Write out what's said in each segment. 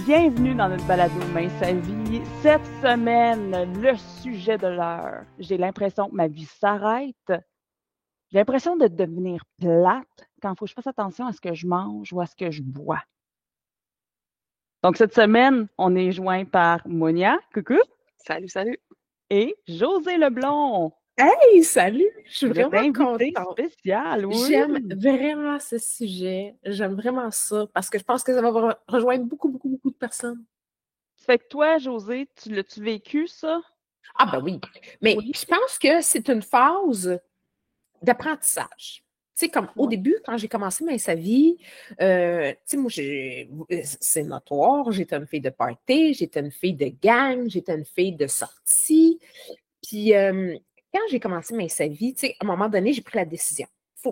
Bienvenue dans notre balado Mince sa vie. Cette semaine, le sujet de l'heure. J'ai l'impression que ma vie s'arrête. J'ai l'impression de devenir plate quand il faut que je fasse attention à ce que je mange ou à ce que je bois. Donc, cette semaine, on est joint par Monia, coucou, Salut, salut. et José Leblond, Hey, salut! Je suis notre vraiment invité contente. spécial, oui. J'aime vraiment ce sujet. J'aime vraiment ça parce que je pense que ça va rejoindre beaucoup de personnes. Fait que toi, José, l'as-tu vécu, ça? Ah ben oui, mais Oui. je pense que c'est une phase d'apprentissage. Tu sais, comme au début, quand j'ai commencé ma vie, tu sais, moi, c'est notoire, j'étais une fille de party, j'étais une fille de gang, j'étais une fille de sortie. Puis, quand j'ai commencé ma vie, tu sais, à un moment donné, j'ai pris la décision.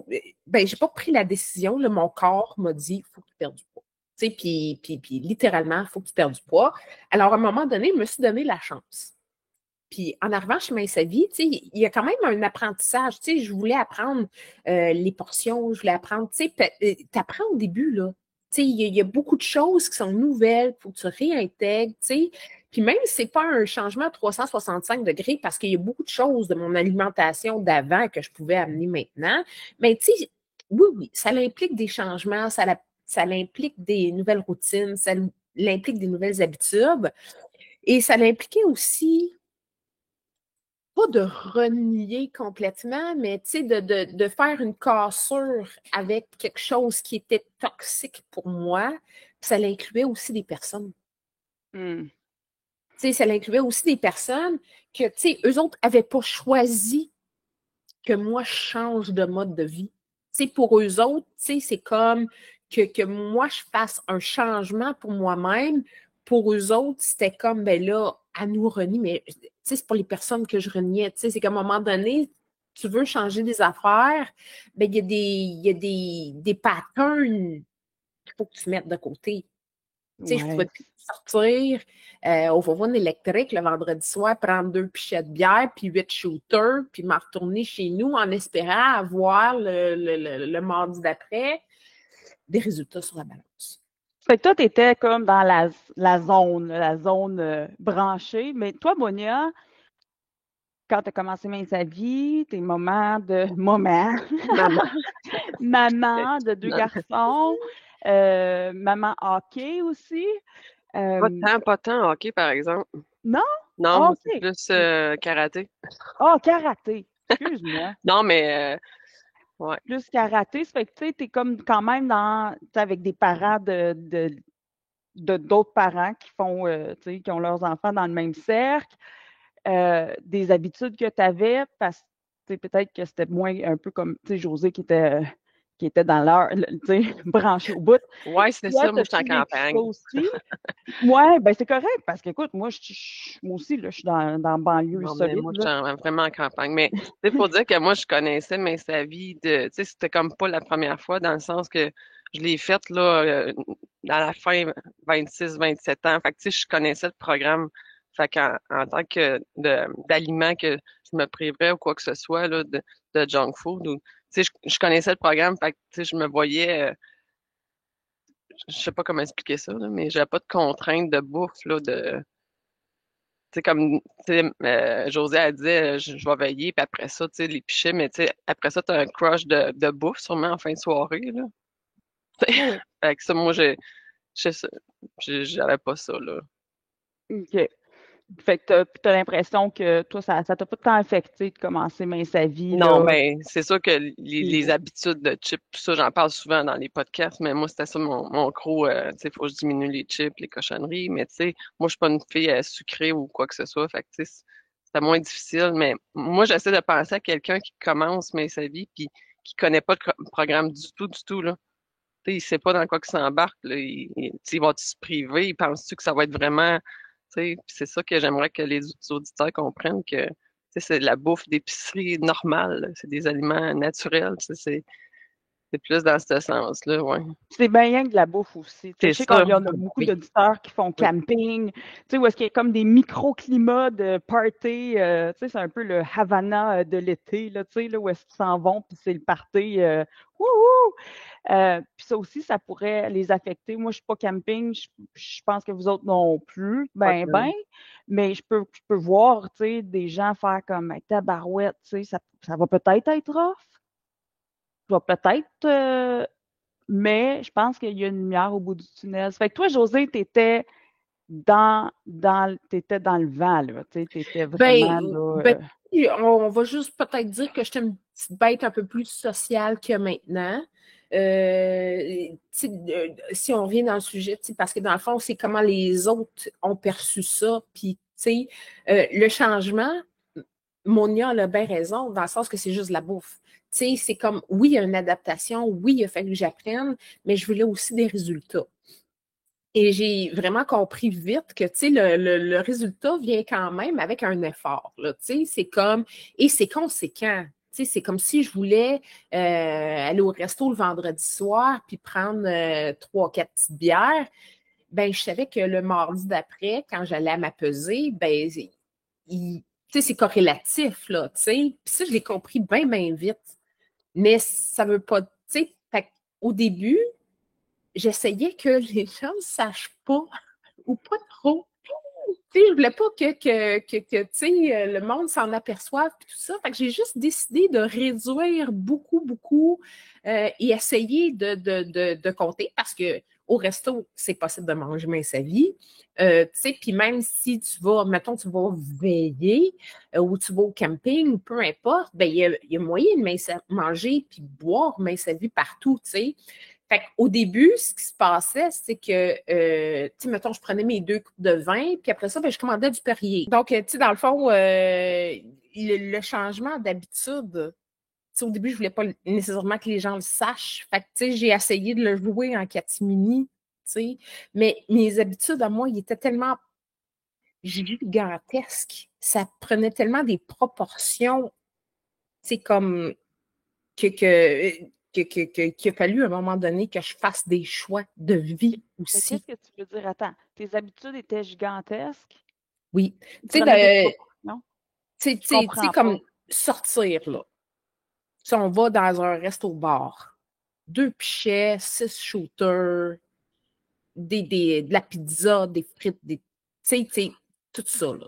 J'ai pas pris la décision, là, mon corps m'a dit, il faut que tu perdes du poids. Tu sais, puis littéralement, il faut que tu perdes du poids. Alors, à un moment donné, je me suis donné la chance. Puis en arrivant chez Mince Vie, tu sais, il y a quand même un apprentissage. Tu sais, je voulais apprendre les portions, je voulais apprendre, tu sais, t'apprends au début, là. Tu sais, il y a beaucoup de choses qui sont nouvelles, il faut que tu réintègres, tu sais. Puis même si c'est pas un changement à 365 degrés, parce qu'il y a beaucoup de choses de mon alimentation d'avant que je pouvais amener maintenant, mais tu sais, oui, ça implique des changements, ça implique des nouvelles routines, ça implique des nouvelles habitudes. Et ça impliquait aussi pas de renier complètement, mais tu sais, de faire une cassure avec quelque chose qui était toxique pour moi. Puis ça l'incluait aussi des personnes. Mm. Tu sais, ça l'incluait aussi des personnes que, tu sais, eux autres n'avaient pas choisi que moi, je change de mode de vie. Tu sais, pour eux autres, tu sais, c'est comme que moi, je fasse un changement pour moi-même. Pour eux autres, c'était comme, ben là, à nous renier, mais tu sais, c'est pour les personnes que je reniais. Tu sais, c'est qu'à un moment donné, tu veux changer des affaires, ben il y a des patterns qu'il faut que tu mettes de côté. Tu sais, je Ouais. pouvais plus sortir au Vauvon électrique le vendredi soir, prendre 2 pichets de bière, puis 8 shooters, puis m'en retourner chez nous en espérant avoir le mardi d'après des résultats sur la balance. Fait que toi, tu étais comme dans la zone branchée. Mais toi, Monia, quand tu as commencé sa vie, tes moments de Maman. maman de 2 garçons, maman hockey aussi. Pas tant hockey, par exemple. Non? Non, moi, c'est Hockey. plus karaté. Ah, karaté. Excuse-moi. Non, mais ouais. Plus karaté. Ça fait que tu sais, t'es comme quand même avec des parents d'autres parents qui font, qui ont leurs enfants dans le même cercle. Des habitudes que tu avais, parce que peut-être que c'était moins un peu comme José qui était dans l'heure, branché au bout. Ouais, c'est Toi, ça, moi, je suis en as-tu vécu ça campagne. aussi? Oui, ben c'est correct, parce que écoute, moi aussi, là, je suis dans la banlieue Non, mais solide. moi, je Là. suis vraiment en campagne. Mais il faut dire que moi, je connaissais mais sa vie de. Tu sais, c'était comme pas la première fois, dans le sens que je l'ai faite là, à la fin 26, 27 ans. Fait que tu sais, je connaissais le programme. Fait en tant que d'aliment que je me priverais ou quoi que ce soit là, de junk food. Ou, tu sais, je connaissais le programme. Fait que tu sais, je me voyais. Je sais pas comment expliquer ça, là, mais j'avais pas de contrainte de bouffe là, de. Tu sais, comme tu sais, José a dit, je vais veiller, puis après ça, tu sais, les pichets, mais tu sais, après ça, tu as un crush de bouffe sûrement en fin de soirée, là. Oui. Fait que ça, moi, j'avais pas ça, là. OK. Fait que t'as l'impression que toi, ça t'a pas tant affecté de commencer sa vie, Non, là. ben, c'est sûr que les habitudes de chips, tout ça, j'en parle souvent dans les podcasts, mais moi, c'était ça mon gros, tu sais, faut que je diminue les chips, les cochonneries, mais tu sais, moi, je suis pas une fille sucrée ou quoi que ce soit, fait que, tu sais, c'était moins difficile, mais moi, j'essaie de penser à quelqu'un qui commence, mais sa vie, puis qui connaît pas le programme du tout, là. Tu sais, il sait pas dans quoi qu'il s'embarque, là, tu sais, il va se priver, il pense-tu que ça va être vraiment, tu sais, puis c'est ça que j'aimerais que les auditeurs comprennent que tu sais, c'est de la bouffe d'épicerie normale, là. C'est des aliments naturels. Tu sais, c'est plus dans ce sens-là, ouais. C'est bien rien que de la bouffe aussi. Je C'est sais qu'il ça. y en a beaucoup Oui. d'auditeurs qui font Oui. camping, où est-ce qu'il y a comme des microclimats de party. C'est un peu le Havana de l'été, là, où est-ce qu'ils s'en vont, puis c'est le party Wouhou! Puis ça aussi, ça pourrait les affecter. Moi, je suis pas camping, je pense que vous autres non plus, ben, mais je peux voir, tu sais, des gens faire comme hey, tabarouette, tu sais, ça va peut-être être rough, ça va peut-être, mais je pense qu'il y a une lumière au bout du tunnel. Ça fait que toi, Josée, t'étais t'étais dans le vent, là, tu sais, t'étais vraiment là. On va juste peut-être dire que j'étais une petite bête un peu plus sociale que maintenant. Si on revient dans le sujet, parce que dans le fond, c'est comment les autres ont perçu ça. Puis, le changement, Monia a bien raison, dans le sens que c'est juste la bouffe. C'est comme, oui, il y a une adaptation, oui, il a fallu que j'apprenne, mais je voulais aussi des résultats. Et j'ai vraiment compris vite que, le résultat vient quand même avec un effort, là, c'est comme, et c'est conséquent. C'est comme si je voulais aller au resto le vendredi soir puis prendre 3-4 petites bières. Ben, je savais que le mardi d'après, quand j'allais à ma pesée, ben, c'est corrélatif, là, Puis ça, je l'ai compris bien, bien vite. Mais ça veut pas, au début, j'essayais que les gens ne sachent pas ou pas trop. Je voulais pas que le monde s'en aperçoive et tout ça. Fait que j'ai juste décidé de réduire beaucoup, beaucoup et essayer de compter parce que au resto, c'est possible de manger mais sa vie. Puis même si tu vas, mettons, tu vas veiller ou tu vas au camping, peu importe, ben il y a moyen de manger puis boire mais sa vie partout, tu sais. Fait qu'au début, ce qui se passait, c'est que, mettons, je prenais mes 2 coupes de vin, puis après ça, ben, je commandais du Perrier. Donc, dans le fond, le changement d'habitude, au début, je voulais pas nécessairement que les gens le sachent. Fait que, j'ai essayé de le jouer en catimini, mais mes habitudes à moi, ils étaient tellement gigantesques. Ça prenait tellement des proportions, comme qu'il a fallu à un moment donné que je fasse des choix de vie Mais aussi. qu'est-ce que tu veux dire? Attends, tes habitudes étaient gigantesques? Oui. Tu sais, comme sortir, là. Si on va dans un resto-bar, 2 pichets, 6 shooters, de la pizza, des frites, tout ça, là.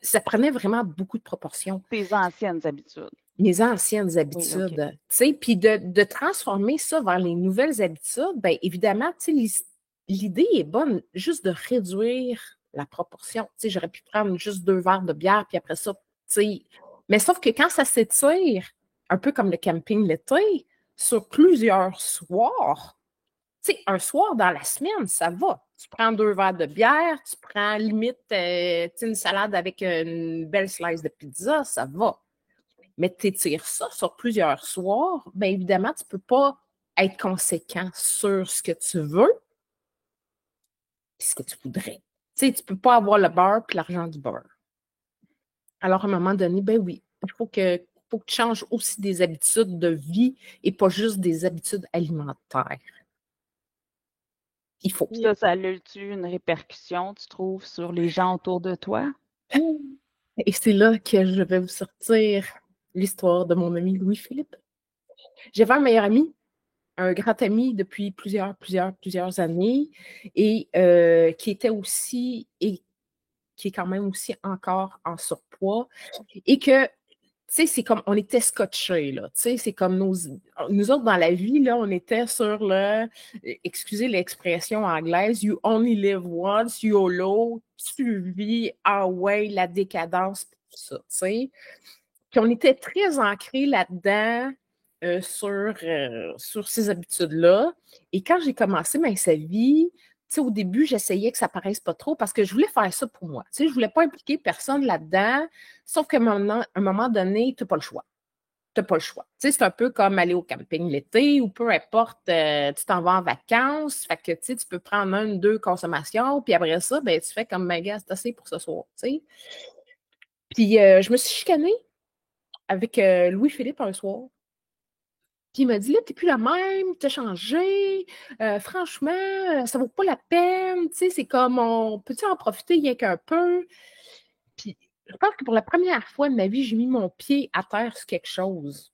Ça prenait vraiment beaucoup de proportions. Tes anciennes habitudes. Mes anciennes habitudes, puis de transformer ça vers les nouvelles habitudes, bien évidemment, l'idée est bonne, juste de réduire la proportion. J'aurais pu prendre juste 2 verres de bière, puis après ça, mais sauf que quand ça s'étire, un peu comme le camping l'été, sur plusieurs soirs, un soir dans la semaine, ça va. Tu prends 2 verres de bière, tu prends limite une salade avec une belle slice de pizza, ça va. Mais tu étires ça sur plusieurs soirs, bien évidemment, tu ne peux pas être conséquent sur ce que tu veux et ce que tu voudrais. Tu ne peux pas avoir le beurre et l'argent du beurre. Alors, à un moment donné, ben oui, il faut que tu changes aussi des habitudes de vie et pas juste des habitudes alimentaires. Il faut. Ça a-tu une répercussion, tu trouves, sur les gens autour de toi? Et c'est là que je vais vous sortir l'histoire de mon ami Louis-Philippe. J'avais un meilleur ami, un grand ami depuis plusieurs années et qui était aussi et qui est quand même aussi encore en surpoids et que, c'est comme, on était scotchés, là, c'est comme nous autres dans la vie, là, on était sur excusez l'expression anglaise, you only live once, YOLO, tu vis, la décadence, tout ça, tu sais. Puis on était très ancrés là-dedans, sur ces habitudes-là. Et quand j'ai commencé sa vie, au début, j'essayais que ça paraisse pas trop parce que je voulais faire ça pour moi. Je voulais pas impliquer personne là-dedans, sauf qu'à un moment donné, tu n'as pas le choix. Tu n'as pas le choix. C'est un peu comme aller au camping l'été ou peu importe, tu t'en vas en vacances, fait que tu peux prendre 1 ou 2 consommations, puis après ça, ben, tu fais comme, ben, gars, c'est assez pour ce soir. T'sais. Puis je me suis chicanée avec Louis-Philippe un soir. Puis il m'a dit, là, t'es plus la même, t'as changé, franchement, ça vaut pas la peine, c'est comme, on peut-tu en profiter rien qu'un peu? Puis je pense que pour la première fois de ma vie, j'ai mis mon pied à terre sur quelque chose.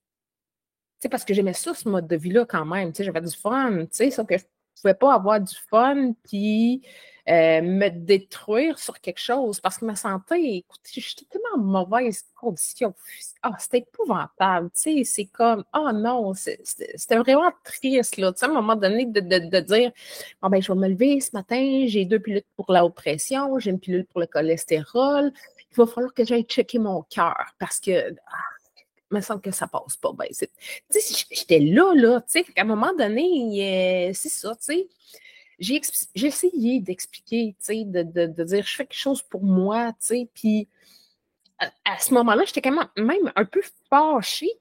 sais, parce que j'aimais ça, ce mode de vie-là, quand même. Tu sais, j'avais du fun, tu sais, sauf que je pouvais pas avoir du fun puis me détruire sur quelque chose parce que ma santé, écoute, j'étais tellement en mauvaise condition. Ah, c'était épouvantable, tu sais, c'est comme, oh non, c'était vraiment triste, là, tu sais, à un moment donné, de dire, bon, ben, je vais me lever ce matin, j'ai 2 pilules pour la haute pression, j'ai une pilule pour le cholestérol, il va falloir que j'aille checker mon cœur parce que, il me semble que ça passe pas bien. Tu sais, j'étais là, tu sais, à un moment donné, c'est ça, tu sais. J'ai essayé d'expliquer, tu sais, de dire, je fais quelque chose pour moi, tu sais, puis à ce moment-là, j'étais quand même un peu fâchée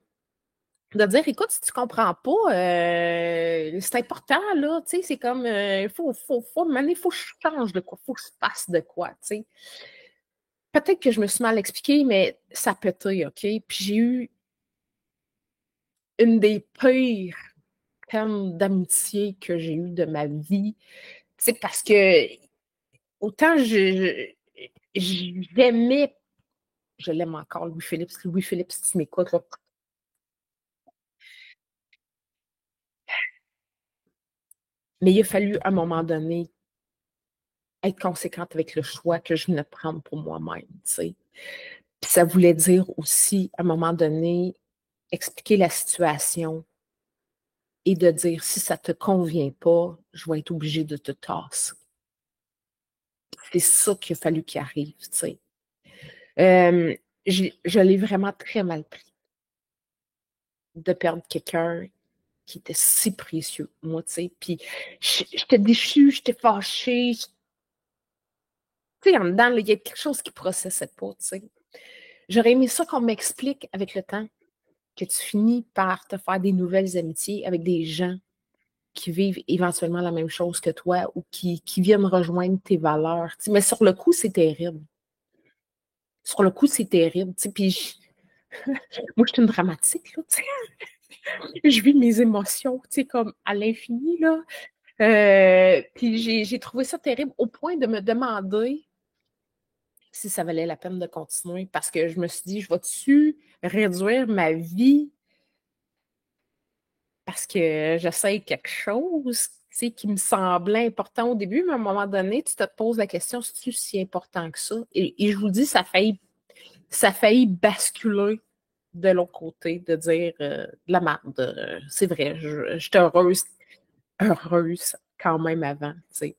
de dire, écoute, si tu comprends pas, c'est important, là, tu sais, c'est comme, il faut que je change de quoi, il faut que je fasse de quoi, tu sais. Peut-être que je me suis mal expliquée, mais ça a pété, OK? Puis j'ai eu une des pires peines d'amitié que j'ai eues de ma vie. C'est parce que autant j'aimais, je l'aime encore, Louis-Philippe. Louis-Philippe, si tu m'écoutes, là. Mais il a fallu, à un moment donné, être conséquente avec le choix que je venais de prendre pour moi-même, tu sais. Puis ça voulait dire aussi, à un moment donné, expliquer la situation et de dire, si ça te convient pas, je vais être obligée de te tasser. C'est ça qu'il a fallu qu'il arrive, tu sais. Je l'ai vraiment très mal pris de perdre quelqu'un qui était si précieux, moi, tu sais. Puis j'étais déchue, j'étais fâchée. Tu sais, en dedans, il y a quelque chose qui ne processait pas, tu sais. J'aurais aimé ça qu'on m'explique avec le temps que tu finis par te faire des nouvelles amitiés avec des gens qui vivent éventuellement la même chose que toi ou qui viennent rejoindre tes valeurs. Tu sais. Mais sur le coup, c'est terrible. Sur le coup, c'est terrible. Tu sais. Puis moi, je suis une dramatique, là, tu sais. Je vis mes émotions, tu sais, comme à l'infini, là. Puis j'ai trouvé ça terrible au point de me demander si ça valait la peine de continuer parce que je me suis dit, je vais-tu réduire ma vie parce que j'essaie quelque chose, tu sais, qui me semblait important au début, mais à un moment donné, tu te poses la question, c'est-tu si important que ça? Et je vous dis, ça a failli basculer de l'autre côté, de dire de la merde. C'est vrai, j'étais heureuse quand même avant, tu sais.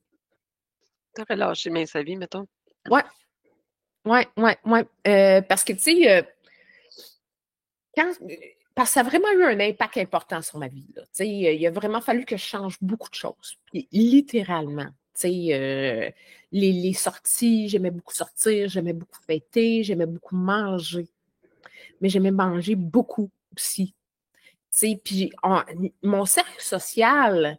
T'aurais lâché mais sa vie, mettons. Ouais, ouais. Parce que, tu sais, quand, parce que ça a vraiment eu un impact important sur ma vie, là. Tu sais, il a vraiment fallu que je change beaucoup de choses. Puis, littéralement. Tu sais, les sorties, j'aimais beaucoup sortir, j'aimais beaucoup fêter, j'aimais beaucoup manger. Mais j'aimais manger beaucoup aussi. Tu sais, puis mon cercle social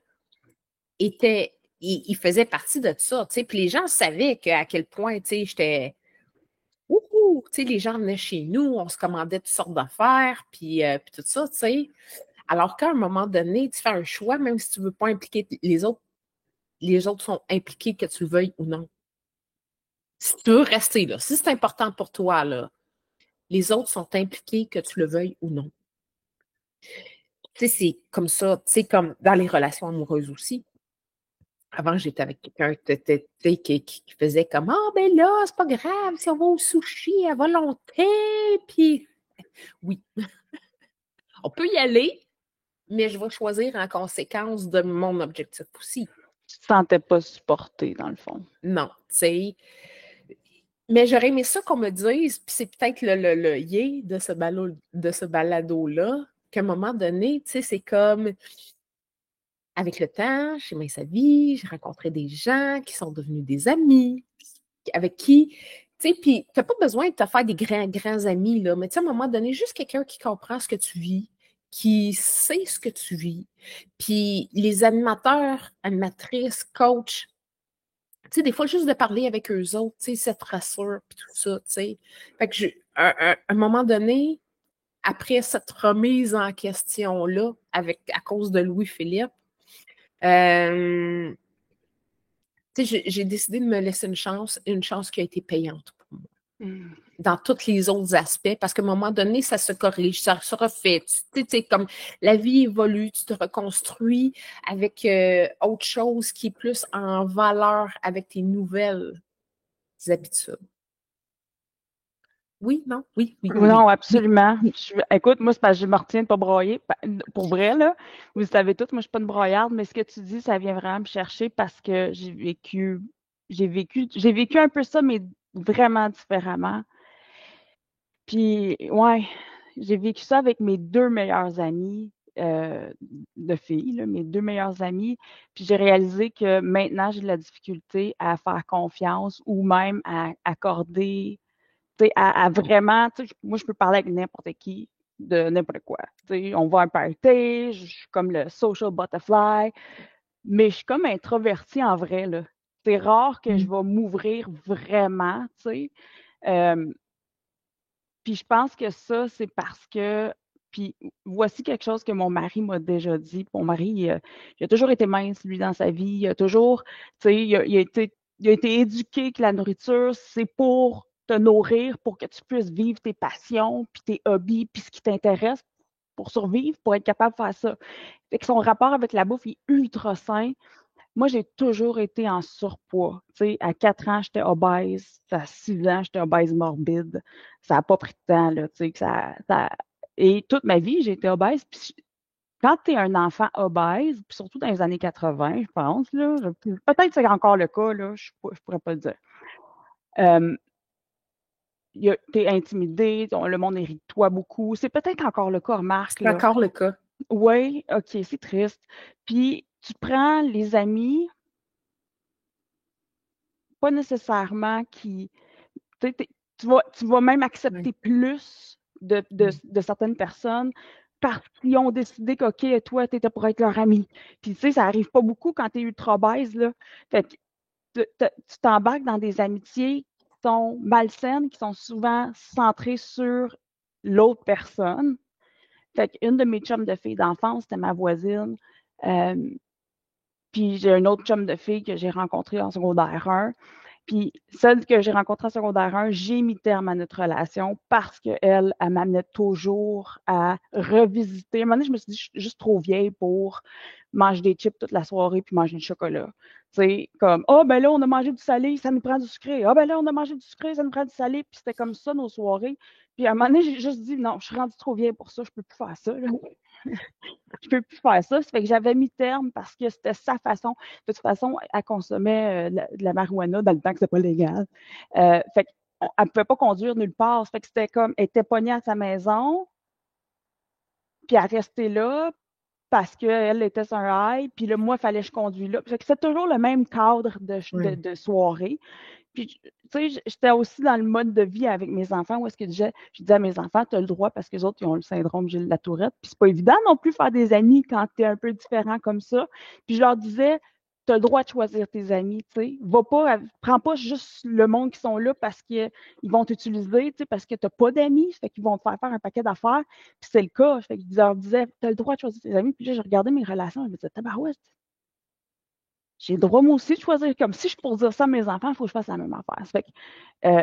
il faisait partie de ça. Tu sais, puis les gens savaient à quel point, tu sais, j'étais ouhou, tu sais, les gens venaient chez nous, on se commandait toutes sortes d'affaires, puis tout ça, tu sais. Alors qu'à un moment donné, tu fais un choix, même si tu ne veux pas impliquer les autres sont impliqués que tu le veuilles ou non. Si tu veux rester là, si c'est important pour toi, là, les autres sont impliqués que tu le veuilles ou non. Tu sais, c'est comme ça, tu sais, comme dans les relations amoureuses aussi. Avant, j'étais avec quelqu'un qui faisait comme ah, ben là, c'est pas grave si on va au sushi à volonté. Puis oui, on peut y aller, mais je vais choisir en conséquence de mon objectif aussi. Tu te sentais pas supportée, dans le fond. Non, tu sais. Mais j'aurais aimé ça qu'on me dise, puis c'est peut-être le yé de ce balado-là, qu'à un moment donné, tu sais, c'est comme avec le temps, j'ai aimé sa vie, j'ai rencontré des gens qui sont devenus des amis, avec qui, tu sais, puis tu n'as pas besoin de te faire des grands amis, là, mais tu sais, à un moment donné, juste quelqu'un qui comprend ce que tu vis, qui sait ce que tu vis. Puis les animateurs, animatrices, coachs, tu sais, des fois, juste de parler avec eux autres, tu sais, cette rassure, puis tout ça, tu sais. Fait que à un moment donné, après cette remise en question-là, à cause de Louis-Philippe, tu sais, j'ai décidé de me laisser une chance qui a été payante pour moi. dans tous les autres aspects, parce qu'à un moment donné, ça se corrige, ça se refait. Tu sais, comme la vie évolue, tu te reconstruis avec autre chose qui est plus en valeur avec tes nouvelles habitudes. Oui, non? Oui, oui, oui. Non, Oui. absolument. Oui. Écoute, moi, c'est parce que je me retiens de pas broyer. Pour vrai, là, vous le savez tous, moi, je suis pas une broyarde, mais ce que tu dis, ça vient vraiment me chercher parce que j'ai vécu un peu ça, mais vraiment différemment. Puis, ouais, j'ai vécu ça avec mes deux meilleures amies de filles, là, mes deux meilleures amies. Puis j'ai réalisé que maintenant, j'ai de la difficulté à faire confiance ou même à accorder, tu sais, à vraiment, tu sais, moi, je peux parler avec n'importe qui de n'importe quoi. Tu sais, on va à un party, je suis comme le social butterfly, mais je suis comme introvertie en vrai, là. C'est rare que je vais m'ouvrir vraiment, tu sais. Euh, Puis je pense que ça, c'est parce que, puis voici quelque chose que mon mari m'a déjà dit. Mon mari, il a toujours été mince, lui, dans sa vie. Il a toujours, tu sais, il a été éduqué que la nourriture, c'est pour te nourrir, pour que tu puisses vivre tes passions, puis tes hobbies, puis ce qui t'intéresse pour survivre, pour être capable de faire ça. Fait que son rapport avec la bouffe est ultra sain. Moi, j'ai toujours été en surpoids. Tu sais, à 4 ans, j'étais obèse. À 6 ans, j'étais obèse morbide. Ça n'a pas pris de temps, là, tu sais, Et toute ma vie, j'ai été obèse. Puis quand tu es un enfant obèse, puis surtout dans les années 80, je pense, là, peut-être que c'est encore le cas, là, je pourrais pas le dire. Euh, T'es intimidé, le monde hérite de toi beaucoup. C'est peut-être encore le cas, remarque, C'est là. encore le cas. Oui, OK, c'est triste. Puis tu prends les amis, pas nécessairement qui tu sais, tu vas même accepter plus de certaines personnes parce qu'ils ont décidé que, OK, toi, tu étais pour être leur ami. Puis, tu sais, ça arrive pas beaucoup quand tu es ultra obèse, là. Fait que tu t'embarques dans des amitiés qui sont malsaines, qui sont souvent centrées sur l'autre personne. Fait qu'une de mes chums de filles d'enfance, c'était ma voisine. Euh, Puis j'ai un autre chum de fille que j'ai rencontré en secondaire 1. Puis celle que j'ai rencontrée en secondaire 1, j'ai mis terme à notre relation parce qu'elle, elle m'amenait toujours à revisiter. À un moment donné, je me suis dit, je suis juste trop vieille pour manger des chips toute la soirée puis manger du chocolat. Tu sais, comme, ah, oh, ben là, on a mangé du salé, ça nous prend du sucré. Ah, oh, ben là, on a mangé du sucré, ça nous prend du salé. Puis c'était comme ça nos soirées. Puis à un moment donné, j'ai juste dit, non, je suis rendue trop vieille pour ça, je peux plus faire ça. Là. Je peux plus faire ça. Ça fait que j'avais mis terme parce que c'était sa façon. De toute façon, elle consommait de la marijuana dans le temps que c'était pas légal. Fait qu'elle ne pouvait pas conduire nulle part. Ça fait que c'était comme, elle était pognée à sa maison, puis elle restait là parce qu'elle était sur un high, puis là, moi, il fallait que je conduise là. Fait que c'est toujours le même cadre de soirée. Puis, tu sais, j'étais aussi dans le mode de vie avec mes enfants où est-ce que je disais à mes enfants, tu as le droit parce que les autres, ils ont le syndrome Gilles Latourette. Puis, c'est pas évident non plus faire des amis quand tu es un peu différent comme ça. Puis, je leur disais, tu as le droit de choisir tes amis, tu sais. Prends pas juste le monde qui sont là parce qu'ils vont t'utiliser, tu sais, parce que tu n'as pas d'amis, fait qu'ils vont te faire un paquet d'affaires. Puis, c'est le cas. Fait que je leur disais, tu as le droit de choisir tes amis. Puis là, je regardais mes relations, je me disais, tabarouette, j'ai le droit, moi aussi, de choisir. Comme si je pourrais dire ça à mes enfants, il faut que je fasse la même affaire. Ça fait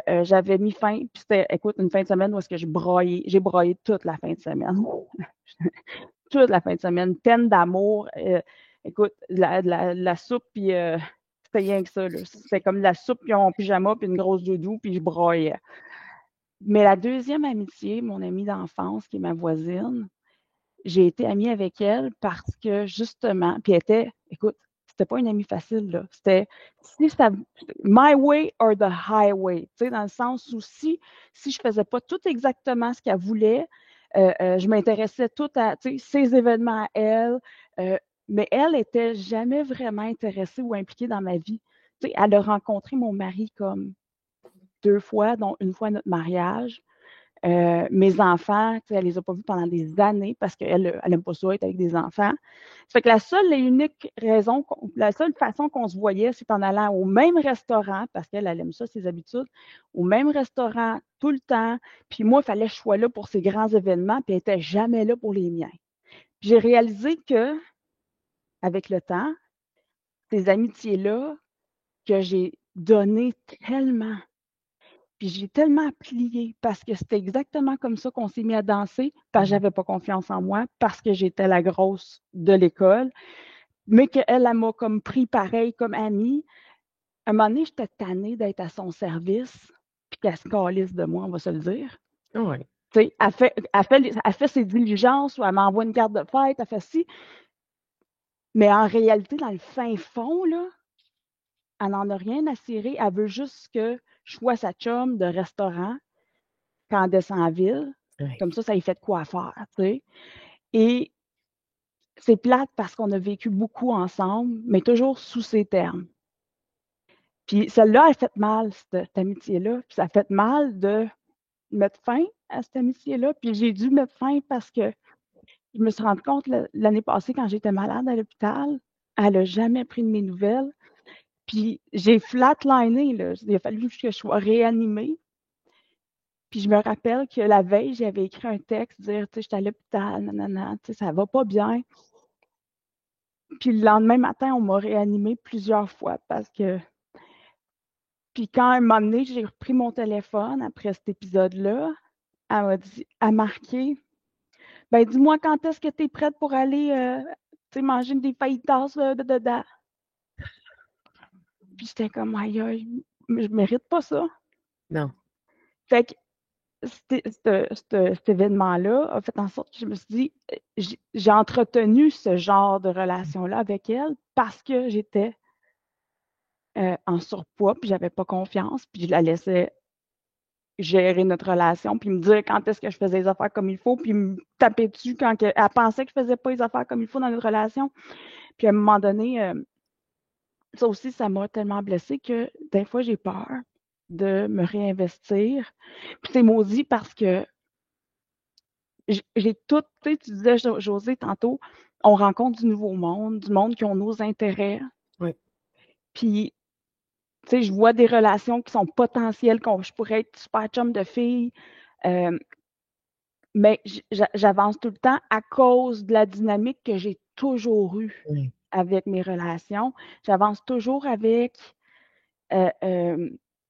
que j'avais mis fin, puis c'était, écoute, une fin de semaine où est-ce que j'ai broyé toute la fin de semaine. Toute la fin de semaine. Peine d'amour. Écoute, la soupe, puis c'était rien que ça. C'était comme la soupe, puis en pyjama, puis une grosse doudou, puis je broyais. Mais la deuxième amitié, mon amie d'enfance, qui est ma voisine, j'ai été amie avec elle parce que justement, puis elle était, écoute, c'était pas une amie facile, là. C'était si ça, my way or the highway, tu sais, dans le sens où si je faisais pas tout exactement ce qu'elle voulait, je m'intéressais tout à, tu sais, ses événements à elle, mais elle était jamais vraiment intéressée ou impliquée dans ma vie. Tu sais, elle a rencontré mon mari comme 2 fois, dont une fois à notre mariage. Mes enfants, elle les a pas vus pendant des années parce qu'elle n'aime pas ça être avec des enfants. Ça fait que la seule et unique raison, la seule façon qu'on se voyait, c'est en allant au même restaurant, parce qu'elle aime ça, ses habitudes, au même restaurant tout le temps. Puis moi, il fallait que je sois là pour ces grands événements, puis elle n'était jamais là pour les miens. J'ai réalisé que, avec le temps, ces amitiés-là, que j'ai donné tellement, Puis j'ai tellement plié parce que c'était exactement comme ça qu'on s'est mis à danser, parce que j'avais pas confiance en moi, parce que j'étais la grosse de l'école, mais qu'elle, elle m'a comme pris pareil comme amie. À un moment donné, j'étais tannée d'être à son service, puis qu'elle se calisse de moi, on va se le dire. Ouais. Tu sais, elle fait ses diligences ou elle m'envoie une carte de fête, elle fait ci. Mais en réalité, dans le fin fond, là, elle n'en a rien à cirer. Elle veut juste que je sois sa chum de restaurant quand elle descend en ville. Ouais. Comme ça lui fait de quoi faire, tu sais. Et c'est plate parce qu'on a vécu beaucoup ensemble, mais toujours sous ses termes. Puis celle-là, elle a fait mal, cette amitié-là. Puis ça a fait mal de mettre fin à cette amitié-là. Puis j'ai dû mettre fin parce que je me suis rendu compte l'année passée, quand j'étais malade à l'hôpital, elle n'a jamais pris de mes nouvelles. Puis j'ai flatliné, là. Il a fallu que je sois réanimée. Puis je me rappelle que la veille, j'avais écrit un texte, dire, tu sais, j'étais à l'hôpital, nanana, tu sais, ça va pas bien. Puis le lendemain matin, on m'a réanimée plusieurs fois parce que. Puis quand à un moment donné, j'ai repris mon téléphone après cet épisode-là, elle m'a dit, elle a marqué, ben dis-moi quand est-ce que tu es prête pour aller, tu sais, manger des fajitas dedans. Puis j'étais comme, aïe, aïe, je mérite pas ça. Non. Fait que cet événement-là a fait en sorte que je me suis dit, j'ai entretenu ce genre de relation-là avec elle parce que j'étais en surpoids, puis j'avais pas confiance, puis je la laissais gérer notre relation, puis me dire quand est-ce que je faisais les affaires comme il faut, puis me taper dessus quand elle pensait que je faisais pas les affaires comme il faut dans notre relation. Puis à un moment donné, ça aussi, ça m'a tellement blessée que des fois, j'ai peur de me réinvestir. Puis c'est maudit parce que j'ai tout, tu sais, tu disais, José, tantôt, on rencontre du nouveau monde, du monde qui ont nos intérêts. Oui. Puis, tu sais, je vois des relations qui sont potentielles, je pourrais être super chum de fille, mais j'avance tout le temps à cause de la dynamique que j'ai toujours eue Oui. avec mes relations. J'avance toujours avec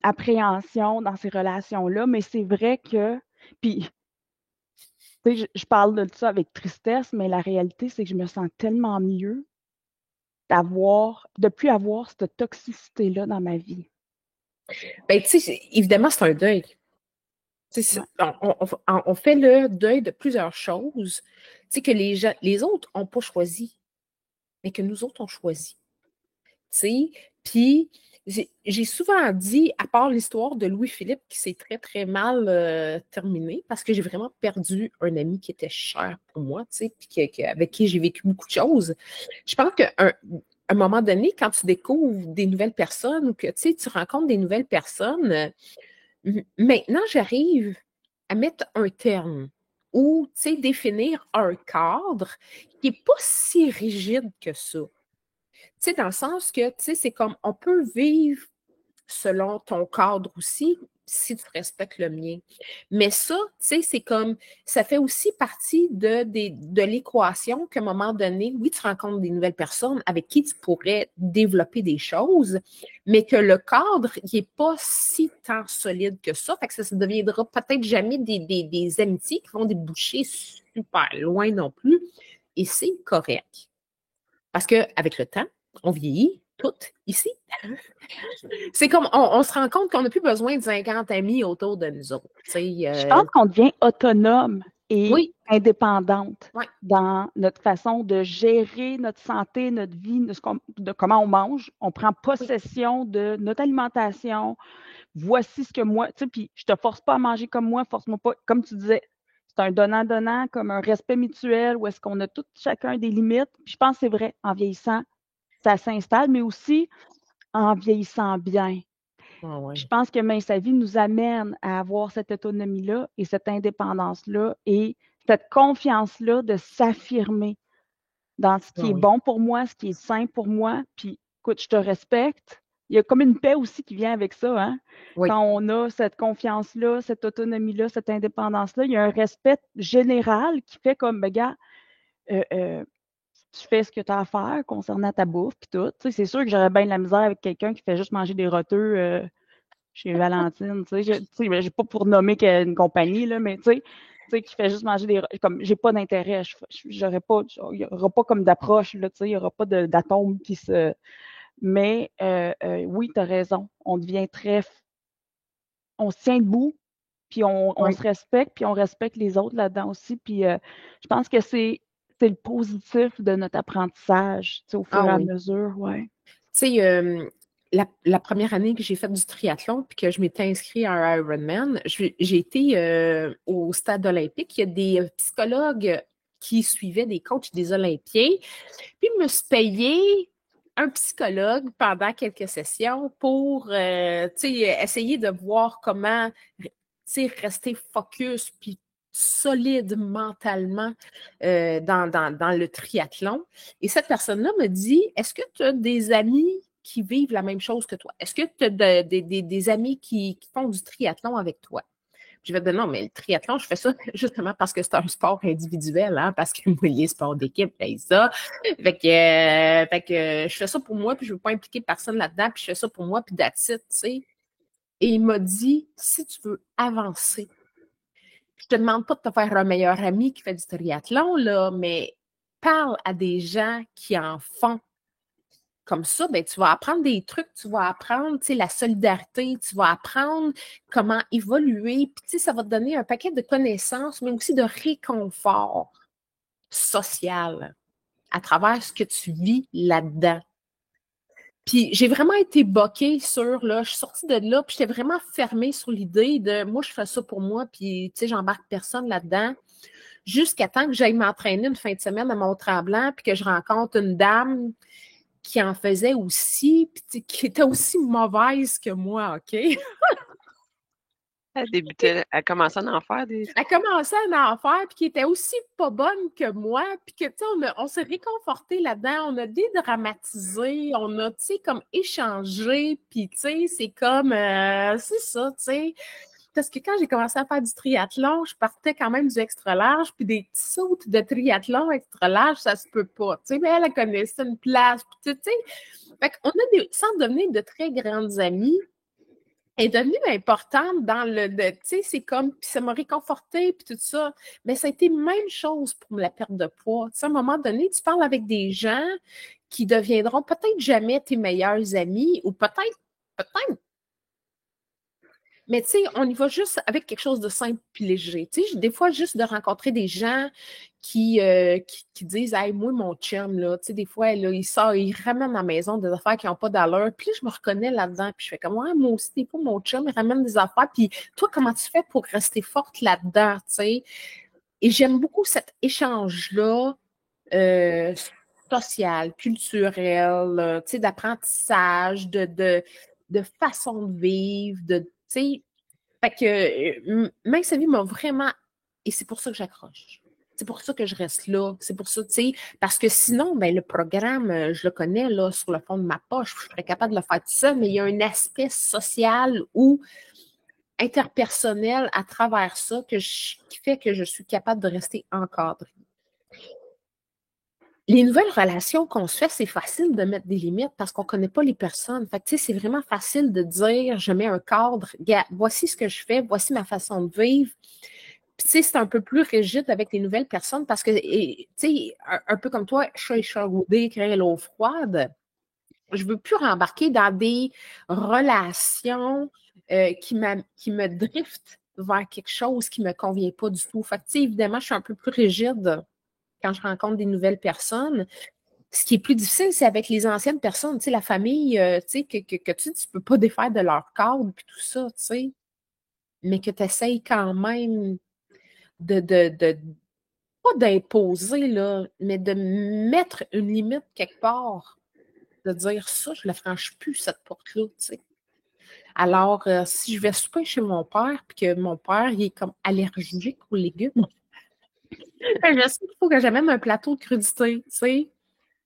appréhension dans ces relations-là, mais c'est vrai que, puis, tu sais, je parle de ça avec tristesse, mais la réalité, c'est que je me sens tellement mieux de plus avoir cette toxicité-là dans ma vie. Ben, tu sais, évidemment, c'est un deuil. Ouais. On fait le deuil de plusieurs choses, tu sais, que les autres n'ont pas choisi, mais que nous autres, on choisit. Tu sais, puis j'ai souvent dit, à part l'histoire de Louis-Philippe qui s'est très, très mal terminée, parce que j'ai vraiment perdu un ami qui était cher pour moi, tu sais, puis avec qui j'ai vécu beaucoup de choses. Je pense qu'à un moment donné, quand tu découvres des nouvelles personnes ou que, tu sais, tu rencontres des nouvelles personnes, maintenant, j'arrive à mettre un terme ou, tu sais, définir un cadre qui n'est pas si rigide que ça. Tu sais, dans le sens que, tu sais, c'est comme on peut vivre selon ton cadre aussi, si tu respectes le mien. Mais ça, tu sais, c'est comme, ça fait aussi partie de l'équation qu'à un moment donné, oui, tu rencontres des nouvelles personnes avec qui tu pourrais développer des choses, mais que le cadre, il n'est pas si tant solide que ça. Fait que ça ne deviendra peut-être jamais des amitiés qui vont déboucher super loin non plus. Et c'est correct. Parce qu'avec le temps, on vieillit toutes ici. C'est comme, on se rend compte qu'on n'a plus besoin de 50 amis autour de nous autres. Je pense qu'on devient autonome et Oui. indépendante Ouais. dans notre façon de gérer notre santé, notre vie, de comment on mange. On prend possession de notre alimentation. Voici ce que moi, tu sais, puis je te force pas à manger comme moi, force-moi pas. Comme tu disais, c'est un donnant-donnant, comme un respect mutuel, où est-ce qu'on a tous chacun des limites. Puis je pense que c'est vrai, en vieillissant, ça s'installe, mais aussi en vieillissant bien. Ah ouais. Je pense que Mince sa vie nous amène à avoir cette autonomie-là et cette indépendance-là et cette confiance-là de s'affirmer dans ce qui est bon pour moi, ce qui est sain pour moi. Puis, écoute, je te respecte. Il y a comme une paix aussi qui vient avec ça, hein? Oui. Quand on a cette confiance-là, cette autonomie-là, cette indépendance-là, il y a un respect général qui fait comme, ben, gars, tu fais ce que tu as à faire concernant ta bouffe, puis tout. Tu sais, c'est sûr que j'aurais bien de la misère avec quelqu'un qui fait juste manger des roteux chez Valentine, tu sais, j'ai pas pour nommer une compagnie, là, mais tu sais, qui fait juste manger comme, j'ai pas d'intérêt, j'aurais pas, il y aura pas comme d'approche, là, tu sais, il y aura pas d'atomes qui se, mais oui, tu as raison, on devient on se tient debout, puis on Oui. se respecte, puis on respecte les autres là-dedans aussi, puis je pense que c'est le positif de notre apprentissage, tu sais, au fur et à Oui. mesure, ouais. Tu sais, la première année que j'ai fait du triathlon puis que je m'étais inscrite à un Ironman, j'ai été au stade olympique. Il y a des psychologues qui suivaient des coachs des Olympiens. Puis, je me suis payé un psychologue pendant quelques sessions pour essayer de voir comment rester focus puis solide mentalement dans le triathlon. Et cette personne-là me dit, est-ce que tu as des amis qui vivent la même chose que toi? Est-ce que tu as des amis qui font du triathlon avec toi? Je vais te dire non, mais le triathlon, je fais ça justement parce que c'est un sport individuel, hein, parce que moi, les sports d'équipe, c'est ça. Fait que je fais ça pour moi, puis je ne veux pas impliquer personne là-dedans, puis je fais ça pour moi, puis that's it, tu sais. Et il m'a dit, si tu veux avancer, je te demande pas de te faire un meilleur ami qui fait du triathlon, là, mais parle à des gens qui en font. Comme ça, ben, tu vas apprendre des trucs, tu vas apprendre, tu sais, la solidarité, tu vas apprendre comment évoluer, puis tu sais, ça va te donner un paquet de connaissances, mais aussi de réconfort social à travers ce que tu vis là-dedans. Puis j'ai vraiment été boquée sur, là, je suis sortie de là, puis j'étais vraiment fermée sur l'idée de, moi, je fais ça pour moi, puis, tu sais, j'embarque personne là-dedans, jusqu'à temps que j'aille m'entraîner une fin de semaine à Mont-Tremblant, puis que je rencontre une dame qui en faisait aussi, puis qui était aussi mauvaise que moi, OK? Elle commençait à en faire des... Elle commençait à en faire, puis qui était aussi pas bonne que moi, puis que, tu sais, on s'est réconforté là-dedans, on a dédramatisé, on a, tu sais, comme échangé, puis, tu sais, c'est comme, c'est ça, tu sais. Parce que quand j'ai commencé à faire du triathlon, je partais quand même du extra large, puis des petits sauts de triathlon extra large, ça se peut pas, tu sais, mais elle connaissait une place, puis, tu sais. Fait qu'on a sans devenir de très grandes amies, est devenue importante dans tu sais, c'est comme, puis ça m'a réconfortée, puis tout ça. Mais ça a été même chose pour la perte de poids. Tu sais, à un moment donné, tu parles avec des gens qui deviendront peut-être jamais tes meilleurs amis, ou peut-être. Mais tu sais, on y va juste avec quelque chose de simple puis léger. Tu sais, des fois, juste de rencontrer des gens qui disent « Hey, moi, mon chum, là, tu sais, des fois, là, il sort, il ramène à la maison des affaires qui n'ont pas d'allure. » Puis là, je me reconnais là-dedans, puis je fais comme « Ouais, moi aussi, des fois, mon chum, il ramène des affaires. Puis toi, comment tu fais pour rester forte là-dedans, tu sais? » Et j'aime beaucoup cet échange-là social, culturel, tu sais, d'apprentissage, de façon de vivre, tu sais. Fait que Mince Vie m'a vraiment... Et c'est pour ça que j'accroche. C'est pour ça que je reste là. C'est pour ça, tu sais, parce que sinon, ben, le programme, je le connais là, sur le fond de ma poche. Je serais capable de le faire tout seul, mais il y a un aspect social ou interpersonnel à travers ça qui fait que je suis capable de rester encadrée. Les nouvelles relations qu'on se fait, c'est facile de mettre des limites parce qu'on ne connaît pas les personnes. Fait que, tu sais, c'est vraiment facile de dire, je mets un cadre, voici ce que je fais, voici ma façon de vivre. Puis, tu sais, c'est un peu plus rigide avec les nouvelles personnes parce que, tu sais, un peu comme toi, chat échaudé, créer l'eau froide. Je ne veux plus rembarquer dans des relations qui me driftent vers quelque chose qui ne me convient pas du tout. Fait que, tu sais, évidemment, je suis un peu plus rigide quand je rencontre des nouvelles personnes. Ce qui est plus difficile, c'est avec les anciennes personnes, tu sais, la famille, tu sais, que tu ne peux pas défaire de leur cadre puis tout ça, tu sais, mais que tu essayes quand même de pas d'imposer, là, mais de mettre une limite quelque part, de dire ça, je ne la franchis plus, cette porte-là, tu sais. Alors, si je vais souper chez mon père, puis que mon père, il est comme allergique aux légumes, je sais qu'il faut que j'amène un plateau de crudité, tu sais.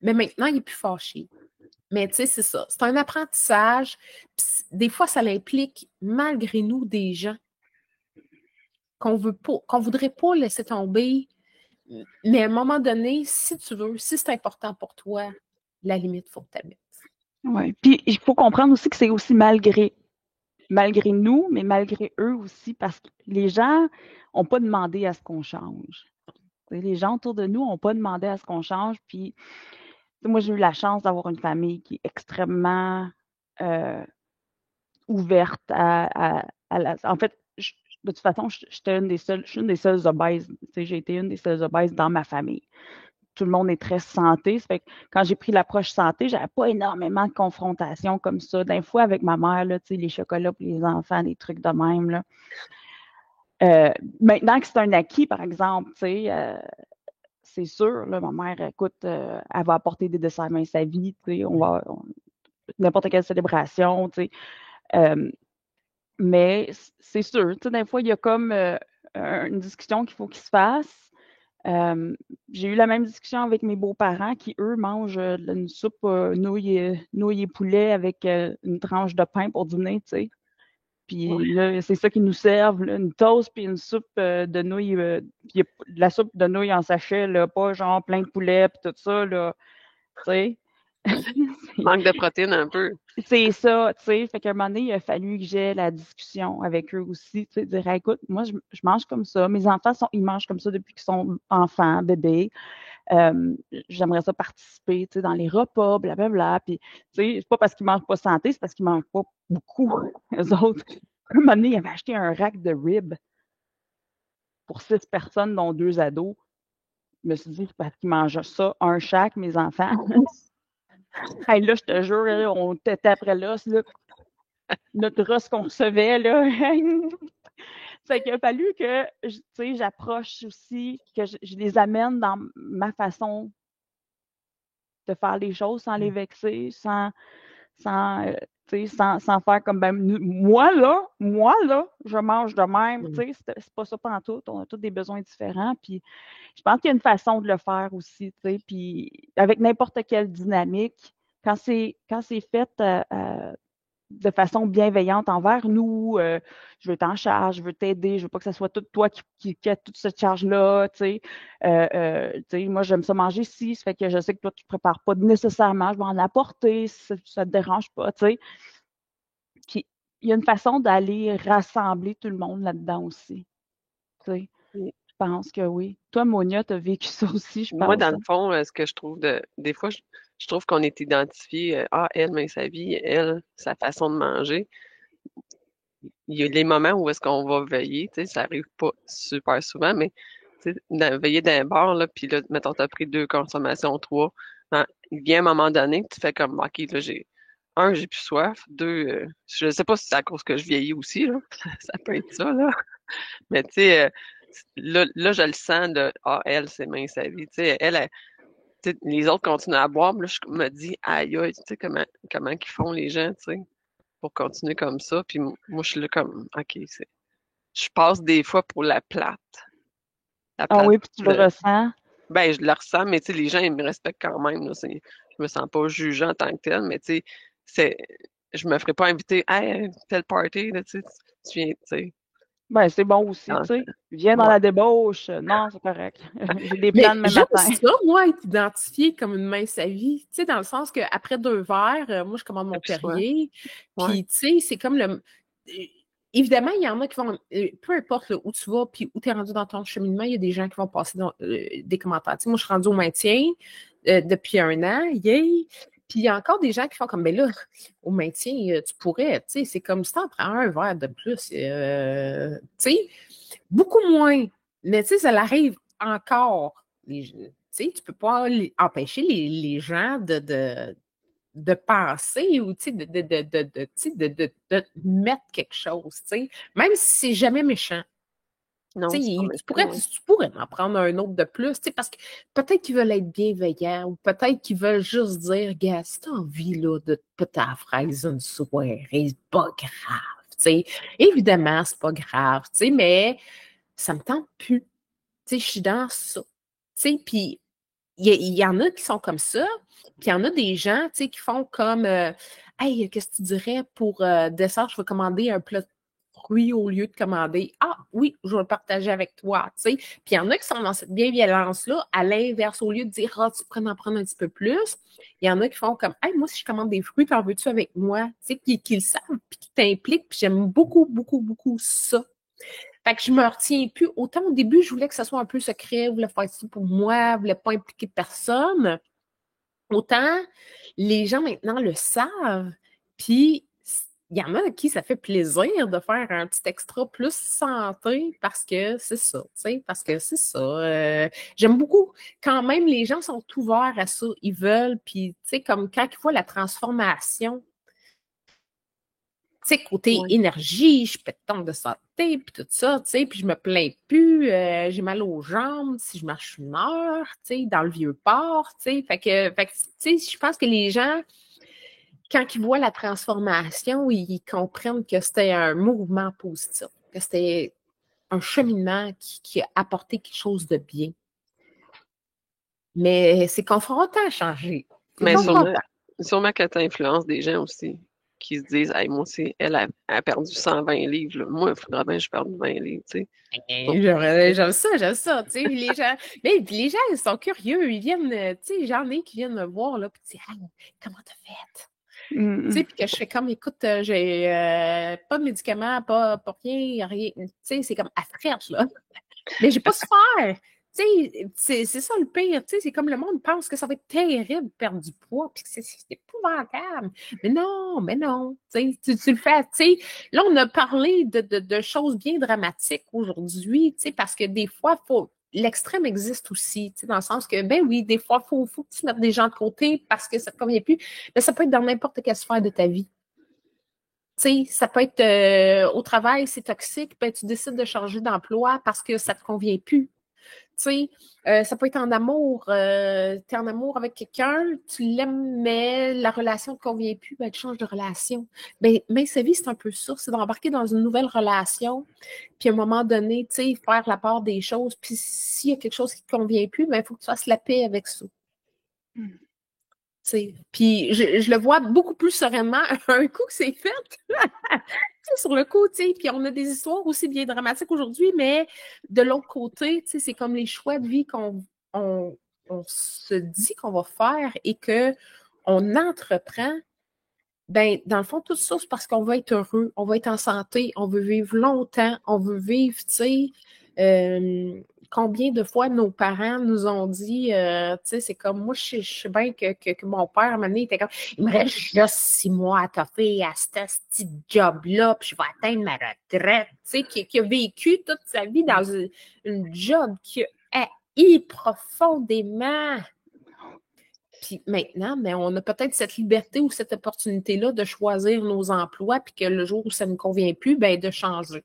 Mais maintenant, il est plus fâché. Mais tu sais, c'est ça. C'est un apprentissage. Pis des fois, ça implique, malgré nous, des gens qu'on voudrait pas laisser tomber. Mais à un moment donné, si tu veux, si c'est important pour toi, la limite, il faut que tu la mettes. Oui. Puis il faut comprendre aussi que c'est aussi malgré. malgré nous, mais malgré eux aussi, parce que les gens n'ont pas demandé à ce qu'on change. Les gens autour de nous n'ont pas demandé à ce qu'on change. Puis, moi, j'ai eu la chance d'avoir une famille qui est extrêmement ouverte En fait, de toute façon, je suis une des seules obèses. J'ai été une des seules obèses dans ma famille. Tout le monde est très santé. Ça fait que quand j'ai pris l'approche santé, j'avais pas énormément de confrontations comme ça. D'un fois avec ma mère, là, les chocolats pour les enfants, des trucs de même. Là. Maintenant que c'est un acquis, par exemple, c'est sûr, là, ma mère, écoute, elle va apporter des desserts à sa vie, n'importe quelle célébration, mais c'est sûr, des fois, il y a comme une discussion qu'il faut qu'il se fasse. J'ai eu la même discussion avec mes beaux-parents qui, eux, mangent une soupe nouilles et poulet avec une tranche de pain pour dîner, tu sais. Puis là, c'est ça qu'ils nous servent, là, une toast puis une soupe de nouilles, puis la soupe de nouilles en sachet, là, pas genre plein de poulet puis tout ça, là, tu sais. Manque de protéines un peu. C'est ça, tu sais. Fait qu'à un moment donné, il a fallu que j'aie la discussion avec eux aussi, tu sais, dire, écoute, moi, je mange comme ça. Mes enfants, ils mangent comme ça depuis qu'ils sont enfants, bébés. J'aimerais ça participer, tu sais, dans les repas, blablabla. Puis, tu sais, c'est pas parce qu'ils mangent pas santé, c'est parce qu'ils mangent pas beaucoup, eux autres. Un moment donné, ils avaient acheté un rack de ribs pour 6 personnes, dont 2 ados. Je me suis dit, c'est parce qu'ils mangent ça, un chaque, mes enfants. Hey, là, je te jure, là, on était après l'os, là. Notre os qu'on recevait, là. Fait qu'il a fallu que, tu sais, j'approche aussi, que je les amène dans ma façon de faire les choses sans les vexer, sans faire comme, ben, moi, là, je mange de même, tu sais, c'est pas ça pantoute, on a tous des besoins différents, puis je pense qu'il y a une façon de le faire aussi, tu sais, puis avec n'importe quelle dynamique, quand c'est fait de façon bienveillante envers nous, je veux t'en charge, je veux t'aider, je veux pas que ce soit tout toi qui a toute cette charge-là, tu sais, moi j'aime ça manger ici, ça fait que je sais que toi tu prépares pas nécessairement, je vais en apporter si ça te dérange pas, tu sais. Puis il y a une façon d'aller rassembler tout le monde là-dedans aussi, tu sais. Je pense que oui. Toi, Monia, tu as vécu ça aussi, je Moi, pense. dans le fond, ce que je trouve des fois, je trouve qu'on est identifié, elle, mais sa vie, elle, sa façon de manger. Il y a les moments où est-ce qu'on va veiller, tu sais, ça arrive pas super souvent, mais tu sais, veiller d'un bar, là, puis là, mettons, t'as pris 2 consommations, 3, il vient un moment donné que tu fais comme, OK, là, j'ai plus soif, 2, je sais pas si c'est à cause que je vieillis aussi, là, ça peut être ça, là, mais tu sais, là, je le sens de, elle, c'est mince sa vie, tu sais, tu sais, les autres continuent à boire, mais là, je me dis, aïe, aïe, tu sais, comment qu'ils font les gens, tu sais, pour continuer comme ça. Puis moi, je suis là comme, OK, je passe des fois pour la plate. La Ah plate oui, puis tu le ressens. Ben, je le ressens, mais tu sais, les gens, ils me respectent quand même, là. Je me sens pas jugée en tant que telle, mais tu sais, je me ferais pas inviter, hey, telle party, là, tu viens, tu sais. Ben, c'est bon aussi, tu Non, sais. Viens dans ouais. la débauche. Non, c'est correct. J'ai des plans Mais demain j'aime matin. ça, moi, être identifiée comme une mince à vie. Tu sais, dans le sens qu'après 2 verres, moi, je commande mon Puis soit, Perrier. ouais. Puis, tu sais, c'est comme évidemment, il y en a qui vont. Peu importe là, où tu vas, puis où tu es rendu dans ton cheminement, il y a des gens qui vont passer des commentaires. Tu sais, moi, je suis rendue au maintien depuis 1 an, yay! Puis il y a encore des gens qui font comme, ben là, au maintien, tu pourrais, tu sais, c'est comme si t'en prends un verre de plus, tu sais, beaucoup moins. Mais tu sais, ça l'arrive encore. Tu sais, tu peux pas empêcher les gens de penser ou, tu sais, de mettre quelque chose, tu sais, même si c'est jamais méchant. Non, Tu c'est pas sais, méchant, ouais. tu pourrais en prendre un autre de plus, tu sais, parce que peut-être qu'ils veulent être bienveillants ou peut-être qu'ils veulent juste dire, gars, si t'as envie, là, de te péter à la fraise une soirée, c'est pas grave, tu sais. Évidemment, c'est pas grave, tu sais, mais ça me tente plus. Tu sais, je suis dans ça. Tu sais, puis il y en a qui sont comme ça, puis il y en a des gens, tu sais, qui font comme, hey, qu'est-ce que tu dirais pour dessert, je vais commander un plat fruit au lieu de commander « Ah oui, je vais le partager avec toi », tu sais. Puis il y en a qui sont dans cette bienveillance-là, à l'inverse, au lieu de dire « Ah, tu pourrais en prendre un petit peu plus », il y en a qui font comme « Hey, moi, si je commande des fruits, t'en veux-tu avec moi? » Tu sais, qui le savent, puis qui t'impliquent, puis j'aime beaucoup, beaucoup, beaucoup ça. Fait que je me retiens plus. Autant au début, je voulais que ça soit un peu secret, je voulais faire ça pour moi, je voulais pas impliquer personne. Autant les gens maintenant le savent, puis il y en a à qui ça fait plaisir de faire un petit extra plus santé parce que c'est ça, tu sais, parce que c'est ça. J'aime beaucoup quand même les gens sont ouverts à ça, ils veulent, puis tu sais, comme quand ils voient la transformation, tu sais, côté Ouais. énergie, je pète tant de santé, puis tout ça, tu sais, puis je me plains plus, j'ai mal aux jambes si je marche 1 heure, tu sais, dans le Vieux-Port, tu sais, fait que tu sais, je pense que les gens, quand ils voient la transformation, ils comprennent que c'était un mouvement positif, que c'était un cheminement qui a apporté quelque chose de bien. Mais c'est confrontant à changer. C'est Mais confrontant. sûrement que tu influences des gens aussi qui se disent, hey, moi aussi, elle a perdu 120 livres. Là. Moi, il faudra bien que je perde 20 livres, tu sais. Donc, J'aime ça, tu sais, les gens, mais puis les gens, ils sont curieux, ils viennent, tu sais, j'en ai qui viennent me voir, là, puis ils disent, hey, comment t'as fait? Tu sais, puis que je fais comme, écoute, j'ai pas de médicaments, pas rien, tu sais, c'est comme à fraîche, là. Mais j'ai pas souffert. Tu sais, c'est ça le pire. Tu sais, c'est comme le monde pense que ça va être terrible de perdre du poids, puis que c'est épouvantable. Mais non. Tu le fais. Tu sais, là, on a parlé de choses bien dramatiques aujourd'hui, tu sais, parce que des fois, l'extrême existe aussi, tu sais, dans le sens que, ben oui, des fois, faut que tu mettes des gens de côté parce que ça te convient plus. Mais ça peut être dans n'importe quelle sphère de ta vie. Tu sais, ça peut être au travail, c'est toxique, ben, tu décides de changer d'emploi parce que ça ne te convient plus. Tu sais, ça peut être en amour. Tu es en amour avec quelqu'un, tu l'aimes, mais la relation ne te convient plus, ben, tu changes de relation. Ben, mais sa vie, c'est un peu ça, c'est d'embarquer dans une nouvelle relation, puis à un moment donné, tu sais, faire la part des choses, puis s'il y a quelque chose qui ne te convient plus, ben, il faut que tu fasses la paix avec ça. Puis je le vois beaucoup plus sereinement un coup que c'est fait. Sur le coup, tu sais, puis on a des histoires aussi bien dramatiques aujourd'hui, mais de l'autre côté, tu sais, c'est comme les choix de vie qu'on on se dit qu'on va faire et qu'on entreprend. Ben, dans le fond, tout ça, c'est parce qu'on veut être heureux, on veut être en santé, on veut vivre longtemps, on veut vivre, tu sais, combien de fois nos parents nous ont dit, tu sais, c'est comme, moi, je sais bien que mon père, à un moment donné, il était comme, il me reste juste 6 mois à toffer à ce petit job-là, puis je vais atteindre ma retraite, tu sais, qui a vécu toute sa vie dans une job qui a haï profondément. Puis maintenant, mais on a peut-être cette liberté ou cette opportunité-là de choisir nos emplois, puis que le jour où ça ne convient plus, ben de changer.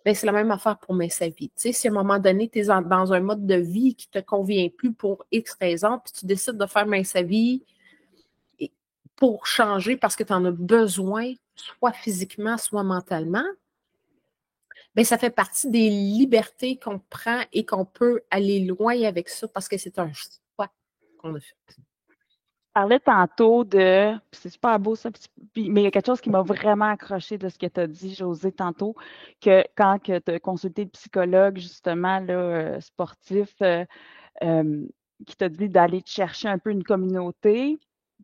Ben, c'est la même affaire pour sa vie. Tu sais, si à un moment donné, tu es dans un mode de vie qui ne te convient plus pour X raisons, puis tu décides de faire sa vie pour changer parce que tu en as besoin, soit physiquement, soit mentalement, ben ça fait partie des libertés qu'on prend et qu'on peut aller loin avec ça parce que c'est un choix qu'on a fait. Parlais tantôt de, puis c'est super beau ça, mais il y a quelque chose qui m'a vraiment accroché de ce que tu as dit, Josée, tantôt, que quand tu as consulté le psychologue, justement, là, sportif, qui t'a dit d'aller te chercher un peu une communauté,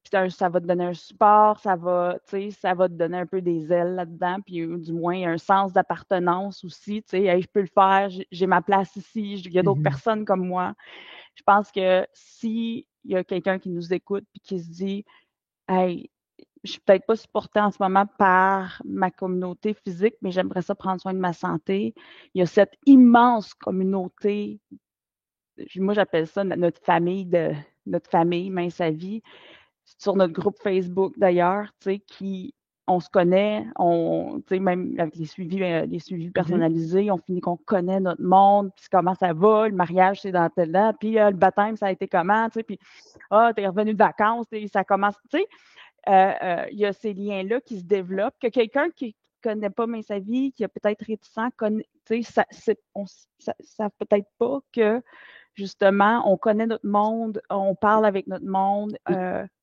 puis ça va te donner un support, ça va te donner un peu des ailes là-dedans, puis du moins un sens d'appartenance aussi, tu sais, hey, je peux le faire, j'ai ma place ici, il y a d'autres personnes comme moi. Je pense que s'il y a quelqu'un qui nous écoute et qui se dit hey, je suis peut-être pas supportée en ce moment par ma communauté physique, mais j'aimerais ça prendre soin de ma santé. Il y a cette immense communauté, moi j'appelle ça notre famille, Mince à vie, sur notre groupe Facebook d'ailleurs, tu sais, on se connaît, tu sais, même avec les suivis personnalisés, on finit qu'on connaît notre monde, puis comment ça va, le mariage, c'est dans tel là, puis le baptême, ça a été comment, tu sais, puis t'es revenu de vacances, ça commence, tu sais, il y a ces liens-là qui se développent, que quelqu'un qui ne connaît pas sa vie, qui a peut-être réticent, tu sais, ça peut-être pas que justement, on connaît notre monde, on parle avec notre monde,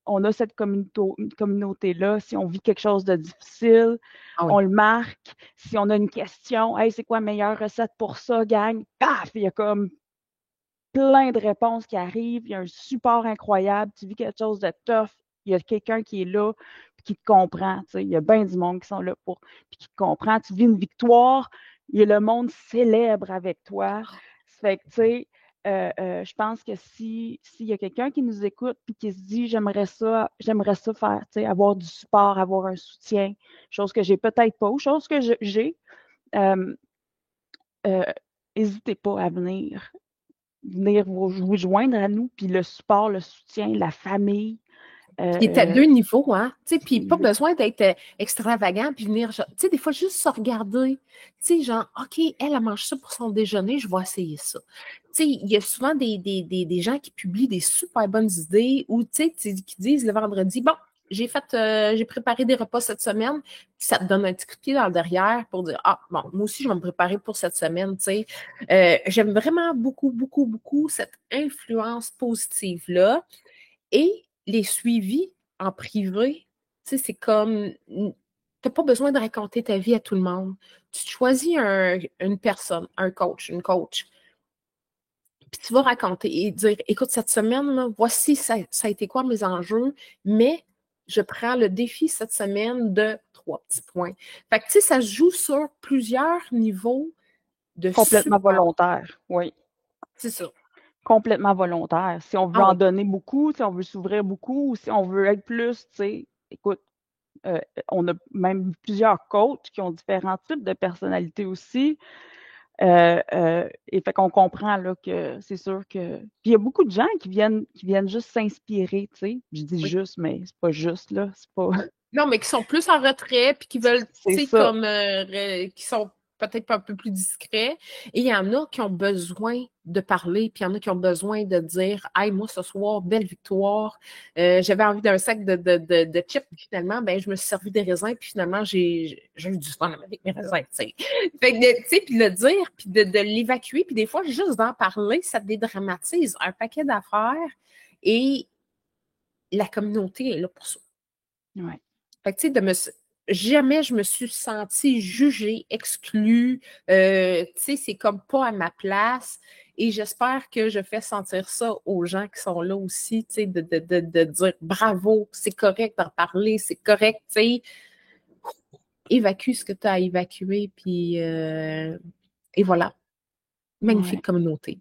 on a cette communauté-là. Si on vit quelque chose de difficile, on le marque. Si on a une question, hey, c'est quoi la meilleure recette pour ça, gang? Paf! Il y a comme plein de réponses qui arrivent. Il y a un support incroyable. Tu vis quelque chose de tough. Il y a quelqu'un qui est là et qui te comprend. Tu sais, il y a bien du monde qui sont là pour puis qui te comprend. Tu vis une victoire. Le monde célèbre avec toi. Ça fait que, tu sais, je pense que s'il y a quelqu'un qui nous écoute et qui se dit j'aimerais ça faire, tu sais, avoir du support, avoir un soutien, chose que j'ai peut-être pas ou chose que j'ai, n'hésitez pas à venir vous joindre à nous, puis le support, le soutien, la famille. Il est à deux niveaux, hein? Puis pas besoin d'être extravagant, puis venir, tu sais, des fois, juste se regarder. Tu sais, genre, OK, elle mange ça pour son déjeuner, je vais essayer ça. Tu sais, il y a souvent des gens qui publient des super bonnes idées ou, tu sais, qui disent le vendredi, bon, j'ai préparé des repas cette semaine, puis ça te donne un petit coup de pied dans le derrière pour dire, ah, bon, moi aussi, je vais me préparer pour cette semaine, tu sais. J'aime vraiment beaucoup, beaucoup, beaucoup cette influence positive-là. Et les suivis en privé, tu sais, c'est comme, tu n'as pas besoin de raconter ta vie à tout le monde. Tu choisis une personne, un coach, une coach, puis tu vas raconter et dire, écoute, cette semaine, là, voici ça a été quoi mes enjeux, mais je prends le défi cette semaine de 3 petits points. Fait que, tu sais, ça se joue sur plusieurs niveaux de complètement support. volontaire, oui. C'est ça. Complètement volontaire. Si on veut en donner beaucoup, si on veut s'ouvrir beaucoup, ou si on veut être plus, tu sais, écoute, on a même plusieurs coachs qui ont différents types de personnalités aussi. Et fait qu'on comprend là, que c'est sûr que. Puis il y a beaucoup de gens qui viennent juste s'inspirer, tu sais. Je dis juste, mais c'est pas juste, là. C'est pas. Non, mais qui sont plus en retrait, puis qui veulent, tu sais, comme, qui sont peut-être un peu plus discrets. Et il y en a qui ont besoin de parler, puis il y en a qui ont besoin de dire, hey, moi, ce soir, belle victoire. J'avais envie d'un sac de chips, puis finalement, ben, je me suis servi des raisins, puis finalement, j'ai eu du fun avec mes raisins, tu sais. Fait que, tu sais, puis le dire, puis de l'évacuer, puis des fois, juste d'en parler, ça dédramatise un paquet d'affaires et la communauté est là pour ça. Ouais. Fait que, tu sais, jamais je me suis sentie jugée, exclue. Tu sais, c'est comme pas à ma place. Et j'espère que je fais sentir ça aux gens qui sont là aussi, tu sais, de dire bravo, c'est correct d'en parler, c'est correct, tu sais. Évacue ce que tu as à évacuer, puis et voilà. Magnifique communauté.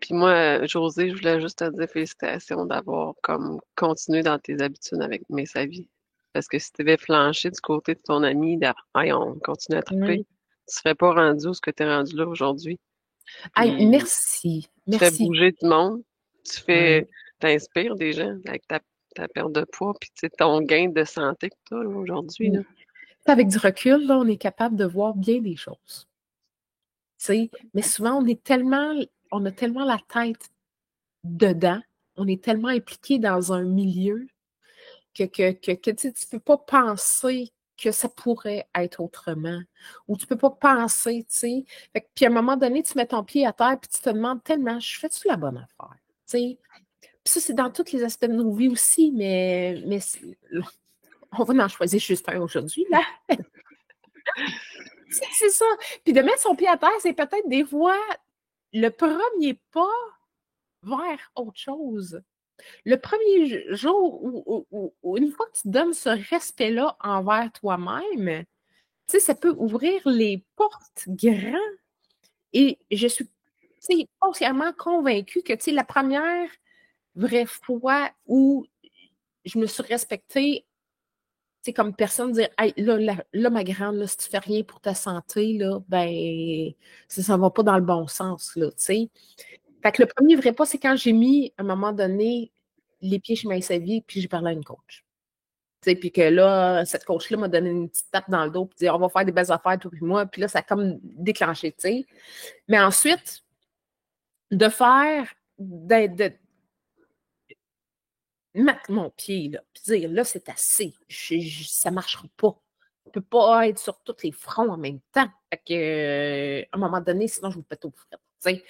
Puis moi, Josée, je voulais juste te dire félicitations d'avoir comme continué dans tes habitudes avec Mes Savies. Parce que si tu avais flanché du côté de ton ami, hey, on continue à triper, tu ne serais pas rendu où ce que tu es rendu là aujourd'hui. Hey, merci. Tu fais bouger tout le monde. T'inspires des gens avec ta perte de poids, puis ton gain de santé que tu as aujourd'hui. Là. Avec du recul, là, on est capable de voir bien des choses. T'sais, mais souvent, on a tellement la tête dedans, on est tellement impliqué dans un milieu que tu ne peux pas penser que ça pourrait être autrement. Ou tu ne peux pas penser, tu sais. Puis à un moment donné, tu mets ton pied à terre puis tu te demandes tellement, je fais-tu la bonne affaire? T'sais? Puis ça, c'est dans tous les aspects de nos vies aussi, mais on va en choisir juste un aujourd'hui, là. C'est ça. Puis de mettre son pied à terre, c'est peut-être des fois le premier pas vers autre chose. Le premier jour où une fois que tu donnes ce respect-là envers toi-même, tu sais, ça peut ouvrir les portes grand. Et je suis consciemment convaincue que, tu sais, la première vraie fois où je me suis respectée, c'est comme personne dire, hey, là, ma grande, là, si tu fais rien pour ta santé, là, ben, ça va pas dans le bon sens, là, tu sais. Fait que le premier vrai pas, c'est quand j'ai mis, à un moment donné, les pieds chez Maïsavi, puis j'ai parlé à une coach. Tu sais, puis que là, cette coach-là m'a donné une petite tape dans le dos, puis dit, on va faire des belles affaires, toi et moi. Puis là, ça a comme déclenché, tu sais. Mais ensuite, de mettre mon pied, là, puis dire, là, c'est assez. Ça marchera pas. Je peux pas être sur tous les fronts en même temps. Fait que, à un moment donné, sinon, je vous pète au fret, tu sais.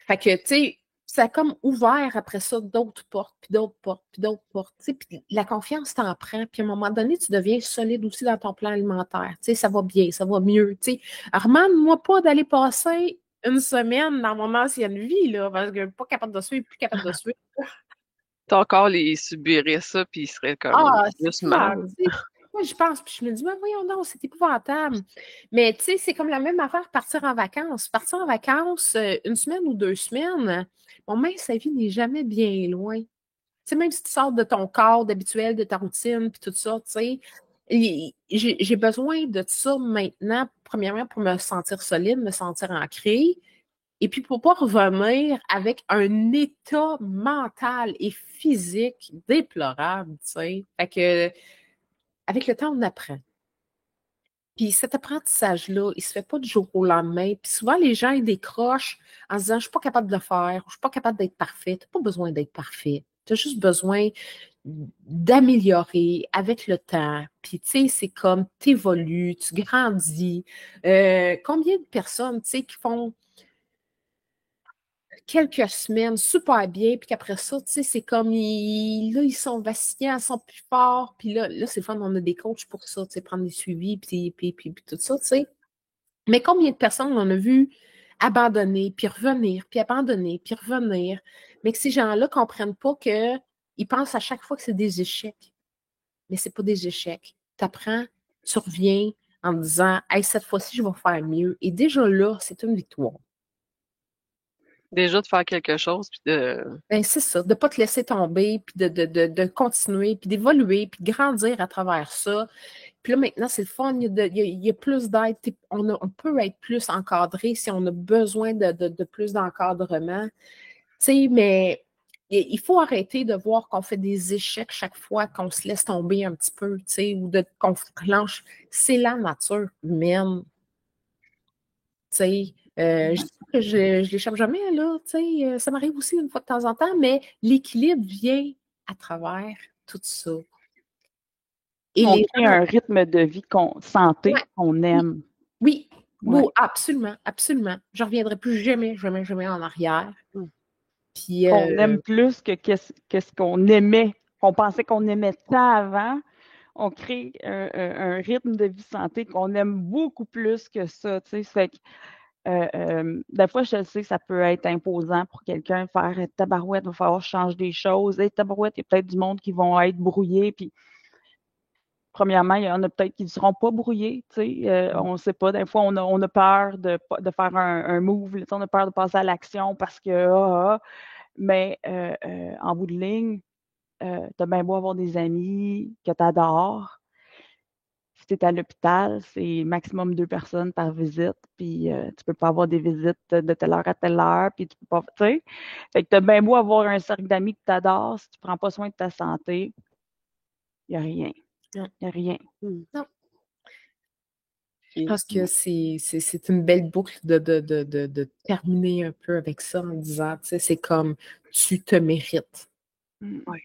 Fait que, tu sais, ça a comme ouvert après ça d'autres portes, puis d'autres portes, puis d'autres portes. Tu sais, puis la confiance t'en prend. Puis à un moment donné, tu deviens solide aussi dans ton plan alimentaire. Tu sais, ça va bien, ça va mieux. Tu sais, demande-moi pas d'aller passer une semaine dans mon ancienne vie, là, parce que pas capable de suivre, plus capable de suivre. Ton corps, il subirait ça, puis il serait comme C'est juste mal. moi, je pense, puis je me dis, mais voyons donc, c'est épouvantable. Mais tu sais, c'est comme la même affaire partir en vacances. Partir en vacances une semaine ou 2 semaines, bon, même sa vie n'est jamais bien loin. Tu sais, même si tu sors de ton corps habituel, de ta routine, puis tout ça, tu sais, j'ai besoin de ça maintenant, premièrement, pour me sentir solide, me sentir ancrée, et puis pour pas revenir avec un état mental et physique déplorable, tu sais. Fait que, avec le temps, on apprend. Puis cet apprentissage-là, il se fait pas du jour au lendemain. Puis souvent, les gens, ils décrochent en se disant, je suis pas capable de le faire, je suis pas capable d'être parfait. Tu n'as pas besoin d'être parfait. Tu as juste besoin d'améliorer avec le temps. Puis, tu sais, c'est comme tu évolues, tu grandis. Combien de personnes, tu sais, qui font quelques semaines super bien, puis qu'après ça, tu sais, c'est comme, là, ils sont vacillants, ils sont plus forts, puis là c'est le fun, on a des coachs pour ça, tu sais, prendre des suivis, puis tout ça, tu sais. Mais combien de personnes on a vu abandonner, puis revenir, puis abandonner, puis revenir, mais que ces gens-là ne comprennent pas qu'ils pensent à chaque fois que c'est des échecs. Mais c'est pas des échecs. Tu apprends, tu reviens en disant, hey, cette fois-ci, je vais faire mieux. Et déjà là, c'est une victoire. Déjà de faire quelque chose, puis de... Ben, c'est ça, de ne pas te laisser tomber, puis de continuer, puis d'évoluer, puis de grandir à travers ça. Puis là, maintenant, c'est le fun, il y a plus d'aide, on peut être plus encadré si on a besoin de plus d'encadrement. Tu sais, mais il faut arrêter de voir qu'on fait des échecs chaque fois qu'on se laisse tomber un petit peu, tu sais, ou qu'on flanche. C'est la nature humaine, tu sais. Je dis pas que je l'échappe jamais, là, tu sais, ça m'arrive aussi une fois de temps en temps, mais l'équilibre vient à travers tout ça. Et On les crée gens, un rythme de vie santé ouais, qu'on aime. oui, Ouais. absolument, absolument. Je ne reviendrai plus jamais, jamais, jamais en arrière. Puis, Qu'on aime plus que ce qu'on aimait, qu'on pensait qu'on aimait tant avant. On crée un rythme de vie santé qu'on aime beaucoup plus que ça. Tu sais, fait que, des fois, je sais que ça peut être imposant pour quelqu'un de faire tabarouette, il va falloir changer des choses. Et tabarouette, il y a peut-être du monde qui vont être brouillés. Puis, premièrement, il y en a peut-être qui ne seront pas brouillés. Tu sais, on ne sait pas. Des fois, on a peur de faire un move. On a peur de passer à l'action parce que. Mais en bout de ligne, tu as bien beau avoir des amis que tu adores. Si tu es à l'hôpital, c'est maximum 2 personnes par visite, puis tu peux pas avoir des visites de telle heure à telle heure, puis tu peux pas, tu sais. Fait que tu as bien beau avoir un cercle d'amis que tu adores, si tu prends pas soin de ta santé, il n'y a rien. Il n'y a rien. non. Je pense que c'est une belle boucle de terminer un peu avec ça en disant, tu sais, c'est comme tu te mérites. Ouais.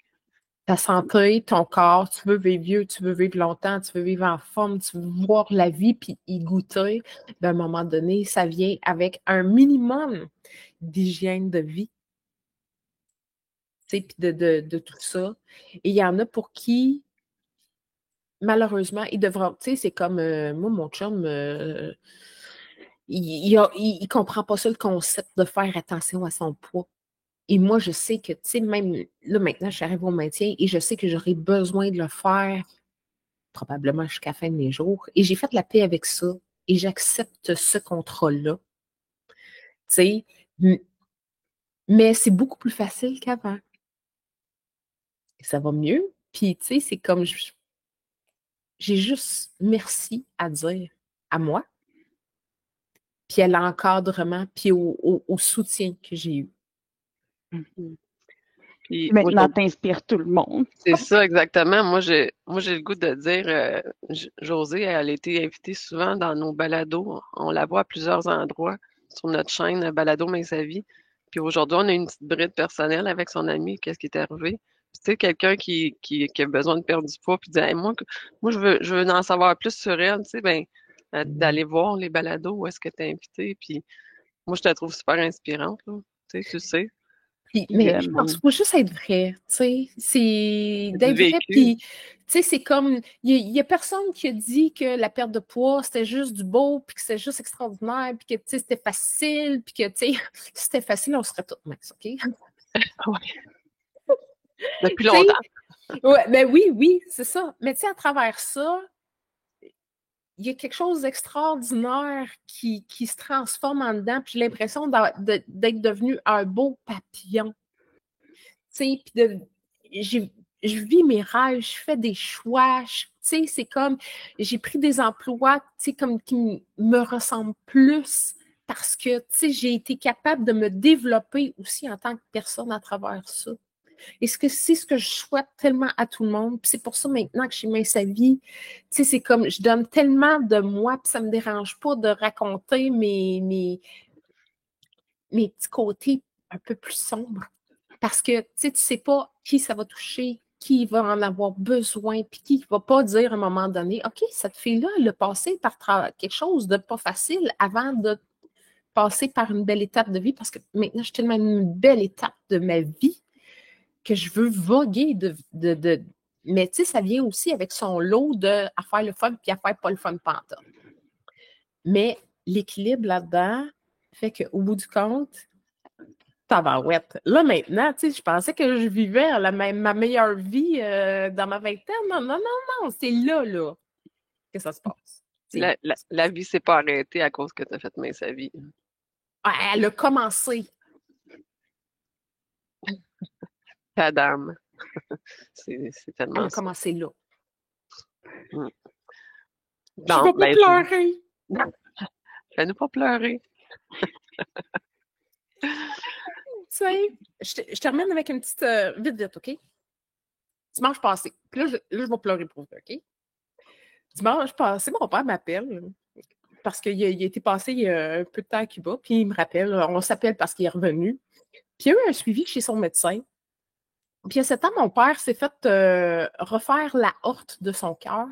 Ta santé, ton corps, tu veux vivre vieux, tu veux vivre longtemps, tu veux vivre en forme, tu veux voir la vie puis y goûter. À un moment donné, ça vient avec un minimum d'hygiène de vie, tu sais, puis de tout ça. Et il y en a pour qui, malheureusement, ils devront, tu sais, c'est comme moi, mon chum, il comprend pas ça, le concept de faire attention à son poids. Et moi, je sais que, tu sais, même là, maintenant, j'arrive au maintien et je sais que j'aurai besoin de le faire probablement jusqu'à la fin de mes jours. Et j'ai fait la paix avec ça et j'accepte ce contrôle-là. Tu sais, mais c'est beaucoup plus facile qu'avant. Ça va mieux. Puis, tu sais, c'est comme j'ai juste merci à dire à moi, puis à l'encadrement, puis au soutien que j'ai eu. Puis Maintenant, tu inspires tout le monde. c'est ça, exactement. Moi, j'ai le goût de dire, Josée, elle a été invitée souvent dans nos balados. On la voit à plusieurs endroits sur notre chaîne Balado Mais sa vie. Puis aujourd'hui, on a une petite bride personnelle avec son ami, qu'est-ce qui est arrivé. Puis, tu sais, quelqu'un qui a besoin de perdre du poids, puis dit, hey, moi, je veux en savoir plus sur elle, tu sais, ben, d'aller voir les balados où est-ce que tu es invité. Puis moi, je te trouve super inspirante, là. Tu sais. Mais je pense qu'il faut juste être vrai, tu sais. C'est d'être vrai, puis, tu sais, c'est comme, il y a personne qui a dit que la perte de poids, c'était juste du beau, puis que c'était juste extraordinaire, puis que, tu sais, c'était facile, puis que, tu sais, si c'était facile, on serait tous minces, OK? Depuis longtemps. Ouais, ben oui, c'est ça. Mais, tu sais, à travers ça, il y a quelque chose d'extraordinaire qui se transforme en dedans, puis j'ai l'impression d'être devenu un beau papillon. Tu sais, puis je vis mes rêves, je fais des choix, tu sais, c'est comme, j'ai pris des emplois, tu sais, comme qui me ressemblent plus parce que, tu sais, j'ai été capable de me développer aussi en tant que personne à travers ça. Et c'est ce que je souhaite tellement à tout le monde. Puis c'est pour ça maintenant que chez Mince à Vie, tu sais, c'est comme, je donne tellement de moi, puis ça me dérange pas de raconter mes petits côtés un peu plus sombres. Parce que tu sais pas qui ça va toucher, qui va en avoir besoin, puis qui ne va pas dire à un moment donné, OK, cette fille-là, elle a passé par quelque chose de pas facile avant de passer par une belle étape de vie, parce que maintenant, je suis tellement une belle étape de ma vie que je veux voguer Mais tu sais, ça vient aussi avec son lot à faire le fun puis à faire pas le fun pantoute. Mais l'équilibre là-dedans fait qu'au bout du compte, tabarouette. Là, maintenant, tu sais, je pensais que je vivais ma meilleure vie dans ma vingtaine. Non, c'est là que ça se passe. La vie s'est pas arrêtée à cause que tu as fait Mince à Vie. Elle a commencé. Ta dame. C'est tellement Elle a commencé là. Bon, je vais pas pleurer. Fais-nous pas pleurer. Tu sais, je termine avec une petite... vite, OK? Dimanche passé. Puis là, je vais pleurer pour vous, OK? Dimanche passé, mon père m'appelle parce qu'il a été passé il y a un peu de temps à Cuba, puis il me rappelle, on s'appelle parce qu'il est revenu. Puis il y a eu un suivi chez son médecin. Puis à 7 ans, mon père s'est fait refaire la horte de son cœur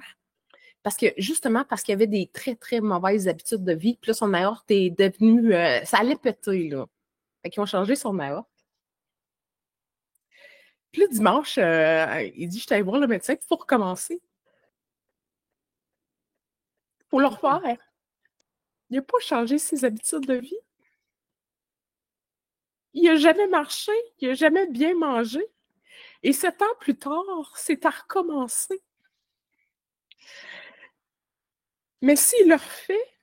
parce qu'il y avait des très, très mauvaises habitudes de vie. Puis là, son aorte est devenue... ça allait péter, là. Fait qu'ils ont changé son aorte. Puis là, dimanche, il dit, je suis allé voir le médecin, il faut recommencer. Il faut le refaire. Il n'a pas changé ses habitudes de vie. Il n'a jamais marché, il n'a jamais bien mangé. Et 7 ans plus tard, c'est à recommencer. Mais s'il le refait,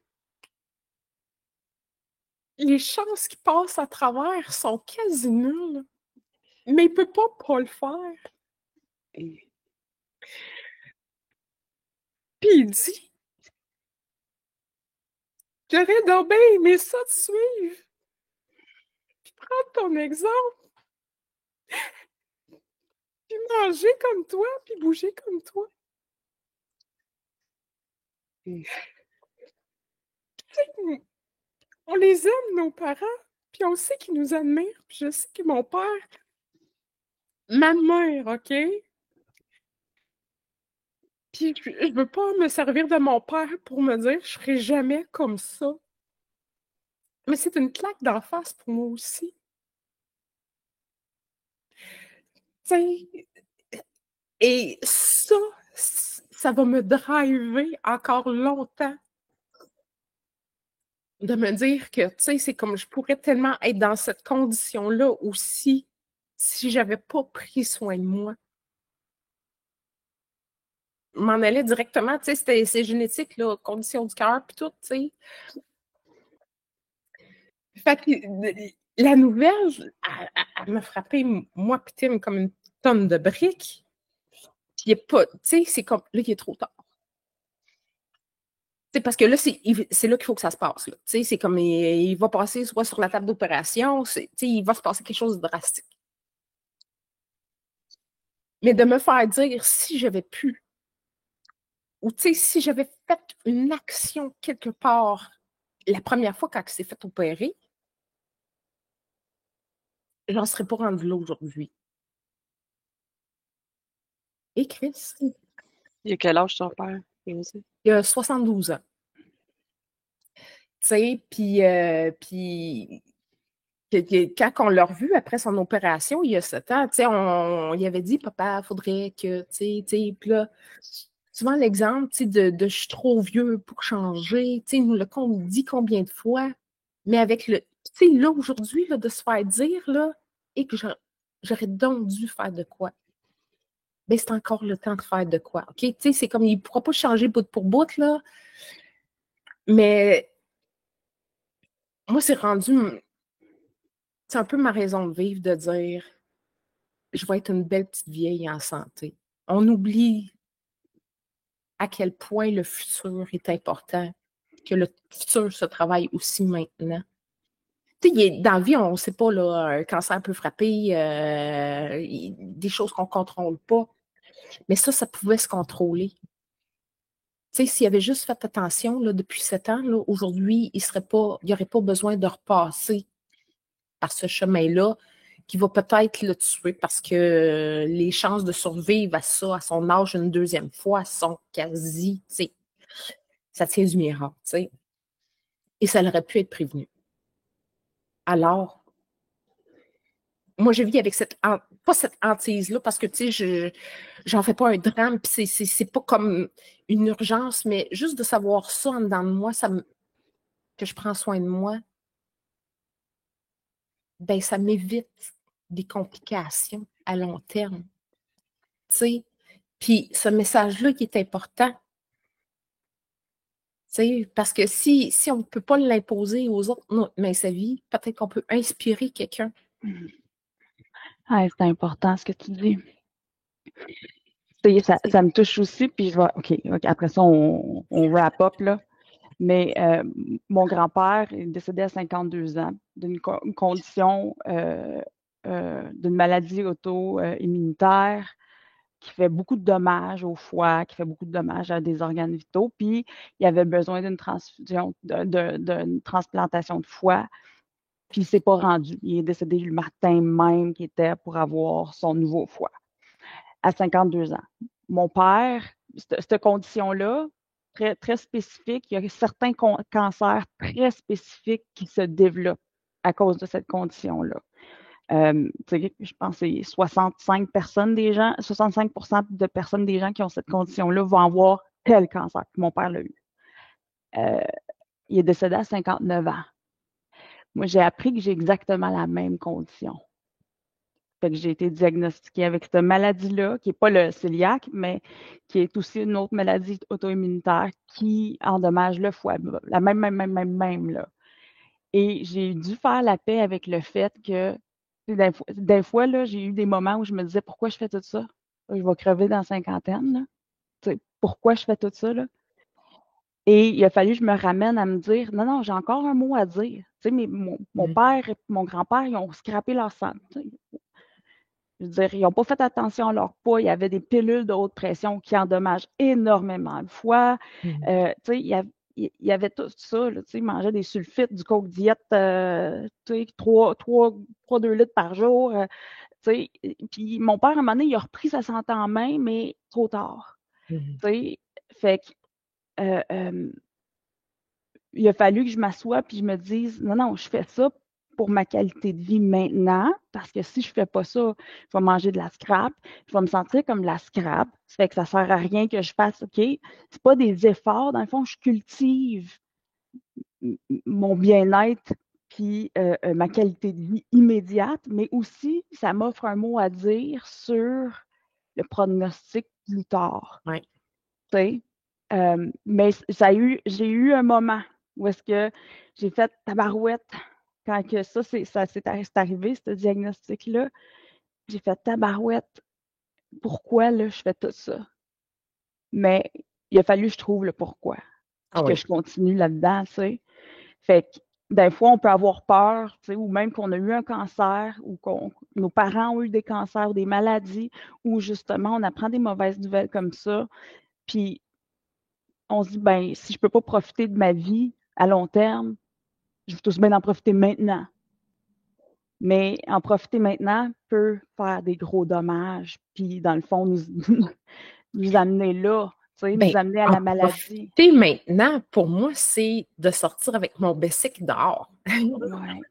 les chances qu'il passe à travers sont quasi nulles. Mais il ne peut pas le faire. Puis il dit, j'aurais donc bien aimé ça te suivre. Puis prendre ton exemple. Puis manger comme toi, puis bouger comme toi. On les aime, nos parents, puis on sait qu'ils nous admirent. Puis je sais que mon père, ma mère, OK? Puis je veux pas me servir de mon père pour me dire je serai jamais comme ça. Mais c'est une claque d'en face pour moi aussi. T'sais, et ça va me driver encore longtemps. De me dire que, tu sais, c'est comme je pourrais tellement être dans cette condition-là aussi si j'avais pas pris soin de moi. Je m'en allais directement, tu sais, c'est génétique, là, condition du cœur, puis tout, tu sais. Fait que la nouvelle, elle m'a frappé, moi, puis Tim, comme une tonne de briques. Puis il est pas, tu sais, c'est comme, là, il est trop tard. C'est parce que là, c'est là qu'il faut que ça se passe. Là. C'est comme il va passer soit sur la table d'opération, il va se passer quelque chose de drastique. Mais de me faire dire si j'avais pu, ou si j'avais fait une action quelque part la première fois quand il s'est fait opérer, j'en serais pas rendue là aujourd'hui. Et Chris? Il a quel âge ton père? Il a 72 ans. Tu sais, puis Quand on l'a revu après son opération, il y a 7 ans, tu sais, on y avait dit, papa, il faudrait que, tu sais, puis là, souvent l'exemple, tu sais, de je suis trop vieux pour changer, tu sais, nous le dit combien de fois, mais avec le, tu sais, là, aujourd'hui, là, de se faire dire, là, et que j'aurais donc dû faire de quoi? Ben, c'est encore le temps de faire de quoi, OK? Tu sais, c'est comme, il ne pourra pas changer bout pour bout, là, mais moi, c'est rendu, c'est un peu ma raison de vivre, de dire, je vais être une belle petite vieille en santé. On oublie à quel point le futur est important, que le futur se travaille aussi maintenant. Tu sais, dans la vie, on ne sait pas, là, un cancer peut frapper, des choses qu'on ne contrôle pas. Mais ça pouvait se contrôler. Tu sais, s'il avait juste fait attention là, depuis 7 ans, là, aujourd'hui, il n'y aurait pas besoin de repasser par ce chemin-là qui va peut-être le tuer parce que les chances de survivre à ça, à son âge une deuxième fois, sont quasi, tu sais, ça tient du miracle, tu sais. Et ça aurait pu être prévenu. Alors, moi, je vis avec pas cette hantise-là, parce que, tu sais, j'en fais pas un drame, puis c'est pas comme une urgence, mais juste de savoir ça en dedans de moi, que je prends soin de moi, ben ça m'évite des complications à long terme, tu sais. Puis ce message-là qui est important, tu sais, parce que si on ne peut pas l'imposer aux autres, non, mais sa vie, peut-être qu'on peut inspirer quelqu'un. Ah, c'est important ce que tu dis. Ça me touche aussi, puis je vais. OK, après ça, on wrap up, là. Mais mon grand-père est décédé à 52 ans d'une condition, d'une maladie auto-immunitaire qui fait beaucoup de dommages au foie, qui fait beaucoup de dommages à des organes vitaux. Puis, il avait besoin d'une transfusion, d'une transplantation de foie. Puis, il ne s'est pas rendu. Il est décédé le matin même qui était pour avoir son nouveau foie à 52 ans. Mon père, cette condition-là, très, très spécifique, il y a certains cancers très spécifiques qui se développent à cause de cette condition-là. Je pense que c'est 65 de personnes des gens qui ont cette condition-là vont avoir tel cancer. Mon père l'a eu. Il est décédé à 59 ans. Moi, j'ai appris que j'ai exactement la même condition. Fait que j'ai été diagnostiquée avec cette maladie-là, qui n'est pas le cœliaque, mais qui est aussi une autre maladie auto-immunitaire qui endommage le foie. La même, là. Et j'ai dû faire la paix avec le fait que, des fois, là, j'ai eu des moments où je me disais, pourquoi je fais tout ça? Je vais crever dans la cinquantaine, là. Pourquoi je fais tout ça, là? Et il a fallu que je me ramène à me dire, non, non, j'ai encore un mot à dire. Mon père et mon grand-père, ils ont scrappé leur sang. Je veux dire, ils n'ont pas fait attention à leur poids. Il y avait des pilules de haute pression qui endommagent énormément le foie. Il y avait tout ça. Là, ils mangeaient des sulfites, du coke diète, 2 litres par jour. Puis mon père, à un moment donné, il a repris sa santé en main, mais trop tard. Fait que il a fallu que je m'assoie puis je me dise, non, non, je fais ça pour ma qualité de vie maintenant, parce que si je ne fais pas ça, je vais manger de la scrap, je vais me sentir comme de la scrap, ça fait que ça ne sert à rien que je fasse, OK, c'est pas des efforts, dans le fond, je cultive mon bien-être puis ma qualité de vie immédiate, mais aussi, ça m'offre un mot à dire sur le pronostic plus tard. Oui. Mais j'ai eu un moment où est-ce que j'ai fait tabarouette quand que ça c'est arrivé, ce diagnostic-là. J'ai fait tabarouette. Pourquoi là, je fais tout ça? Mais il a fallu que je trouve le pourquoi. Que je continue là-dedans, tu sais. Fait que des fois, on peut avoir peur, tu sais, ou même qu'on a eu un cancer, ou nos parents ont eu des cancers ou des maladies, ou justement, on apprend des mauvaises nouvelles comme ça. Puis on se dit, ben, si je ne peux pas profiter de ma vie à long terme, je veux tout bien en profiter maintenant. Mais en profiter maintenant peut faire des gros dommages, puis dans le fond, nous amener là, nous amener à la maladie. Profiter maintenant, pour moi, c'est de sortir avec mon bicycle dehors. Ouais.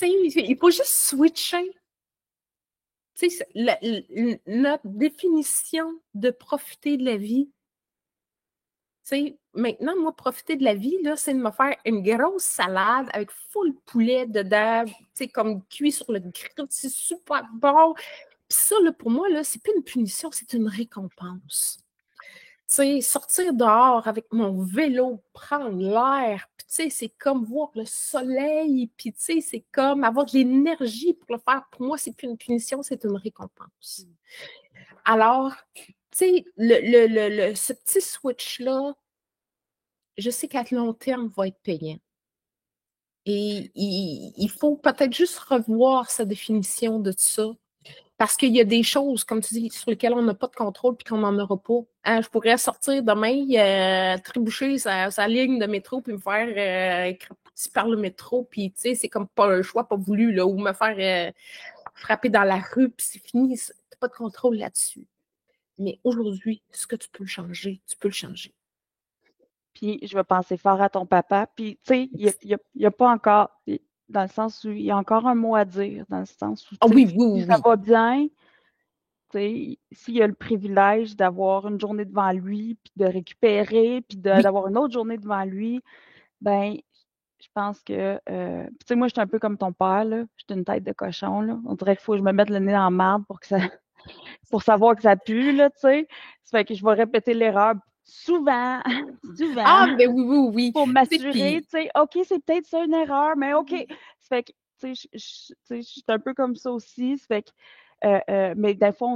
Il faut juste switcher. Notre définition de profiter de la vie, maintenant, moi, profiter de la vie, là, c'est de me faire une grosse salade avec full poulet dedans, comme cuit sur le grill, c'est super bon. Puis ça, là, pour moi, là, c'est plus une punition, c'est une récompense. Sortir dehors avec mon vélo, prendre l'air, puis c'est comme voir le soleil, puis c'est comme avoir de l'énergie pour le faire. Pour moi, c'est plus une punition, c'est une récompense. Alors, ce petit switch-là, je sais qu'à long terme, va être payant. Et il faut peut-être juste revoir sa définition de ça. Parce qu'il y a des choses, comme tu dis, sur lesquelles on n'a pas de contrôle puis qu'on n'en aura pas. Hein, je pourrais sortir demain, trébucher sa ligne de métro puis me faire écraper par le métro. Puis, c'est comme pas un choix pas voulu, là, ou me faire frapper dans la rue puis c'est fini. Tu n'as pas de contrôle là-dessus. Mais aujourd'hui, ce que tu peux le changer, tu peux le changer. Puis, je vais penser fort à ton papa. Puis, tu sais, il n'y a pas encore, dans le sens où il y a encore un mot à dire, dans le sens où, si ça va bien, tu sais, s'il a le privilège d'avoir une journée devant lui, puis de récupérer, puis d'avoir une autre journée devant lui, ben, je pense que, tu sais, moi, je suis un peu comme ton père, là. Je suis une tête de cochon, là. On dirait qu'il faut que je me mette le nez dans la marde pour savoir que ça pue, là, tu sais. Ça fait que je vais répéter l'erreur souvent. Ah, ben oui. Pour m'assurer, tu sais, OK, c'est peut-être ça une erreur, mais OK. Ça fait que, tu sais, je suis un peu comme ça aussi. Ça fait que, mais des fois,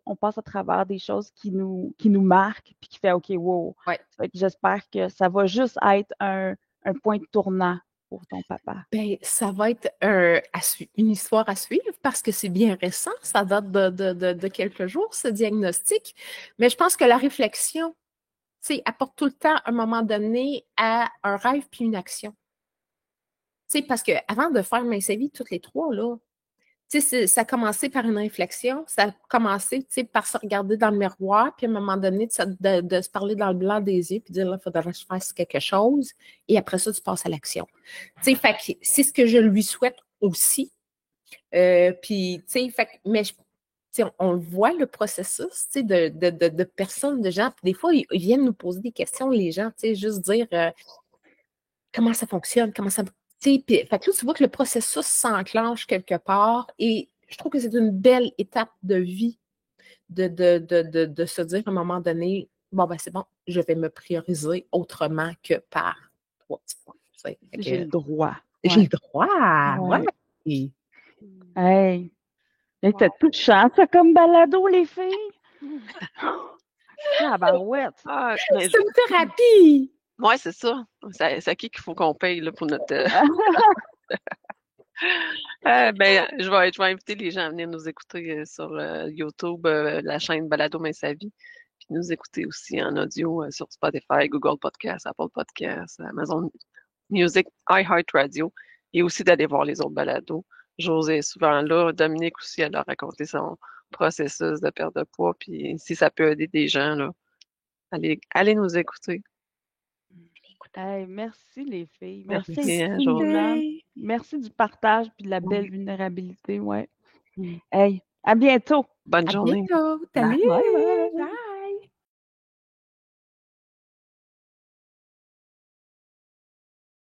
on passe à travers des choses qui nous marquent, puis qui fait OK, wow. Ouais. Ça fait que j'espère que ça va juste être un point de tournant pour ton papa. Ben, ça va être une histoire à suivre parce que c'est bien récent, ça date de quelques jours, ce diagnostic. Mais je pense que la réflexion, apporte tout le temps, à un moment donné, à un rêve puis une action. Parce qu'avant de faire Mince Vie, toutes les trois, là, ça a commencé par une réflexion, ça a commencé par se regarder dans le miroir, puis à un moment donné, de se parler dans le blanc des yeux, puis dire, là, il faudrait que je fasse quelque chose, et après ça, tu passes à l'action. Fait que c'est ce que je lui souhaite aussi. Puis, mais on voit le processus de personnes, de gens, puis des fois, ils viennent nous poser des questions, les gens, juste dire comment ça fonctionne, comment ça... Fait que là, tu vois que le processus s'enclenche quelque part et je trouve que c'est une belle étape de vie de se dire à un moment donné, bon, ben c'est bon, je vais me prioriser autrement que par 3 petits points. J'ai le droit. J'ai le droit, ouais. Hey, t'es touchant, ça, comme balado, les filles? Ah, ben ouais. C'est une thérapie! Oui, c'est ça. C'est à qui qu'il faut qu'on paye là, pour notre... je vais inviter les gens à venir nous écouter sur YouTube, la chaîne Balado Mince Vie, puis nous écouter aussi en audio sur Spotify, Google Podcasts, Apple Podcasts, Amazon Music, iHeartRadio, et aussi d'aller voir les autres balados. José est souvent là. Dominique aussi, elle a raconté son processus de perte de poids, puis si ça peut aider des gens, là, allez nous écouter. Hey, merci les filles. Merci José. Merci du partage puis de la belle vulnérabilité, ouais. Hey, à bientôt. Bonne journée. À bientôt. Salut. Bye.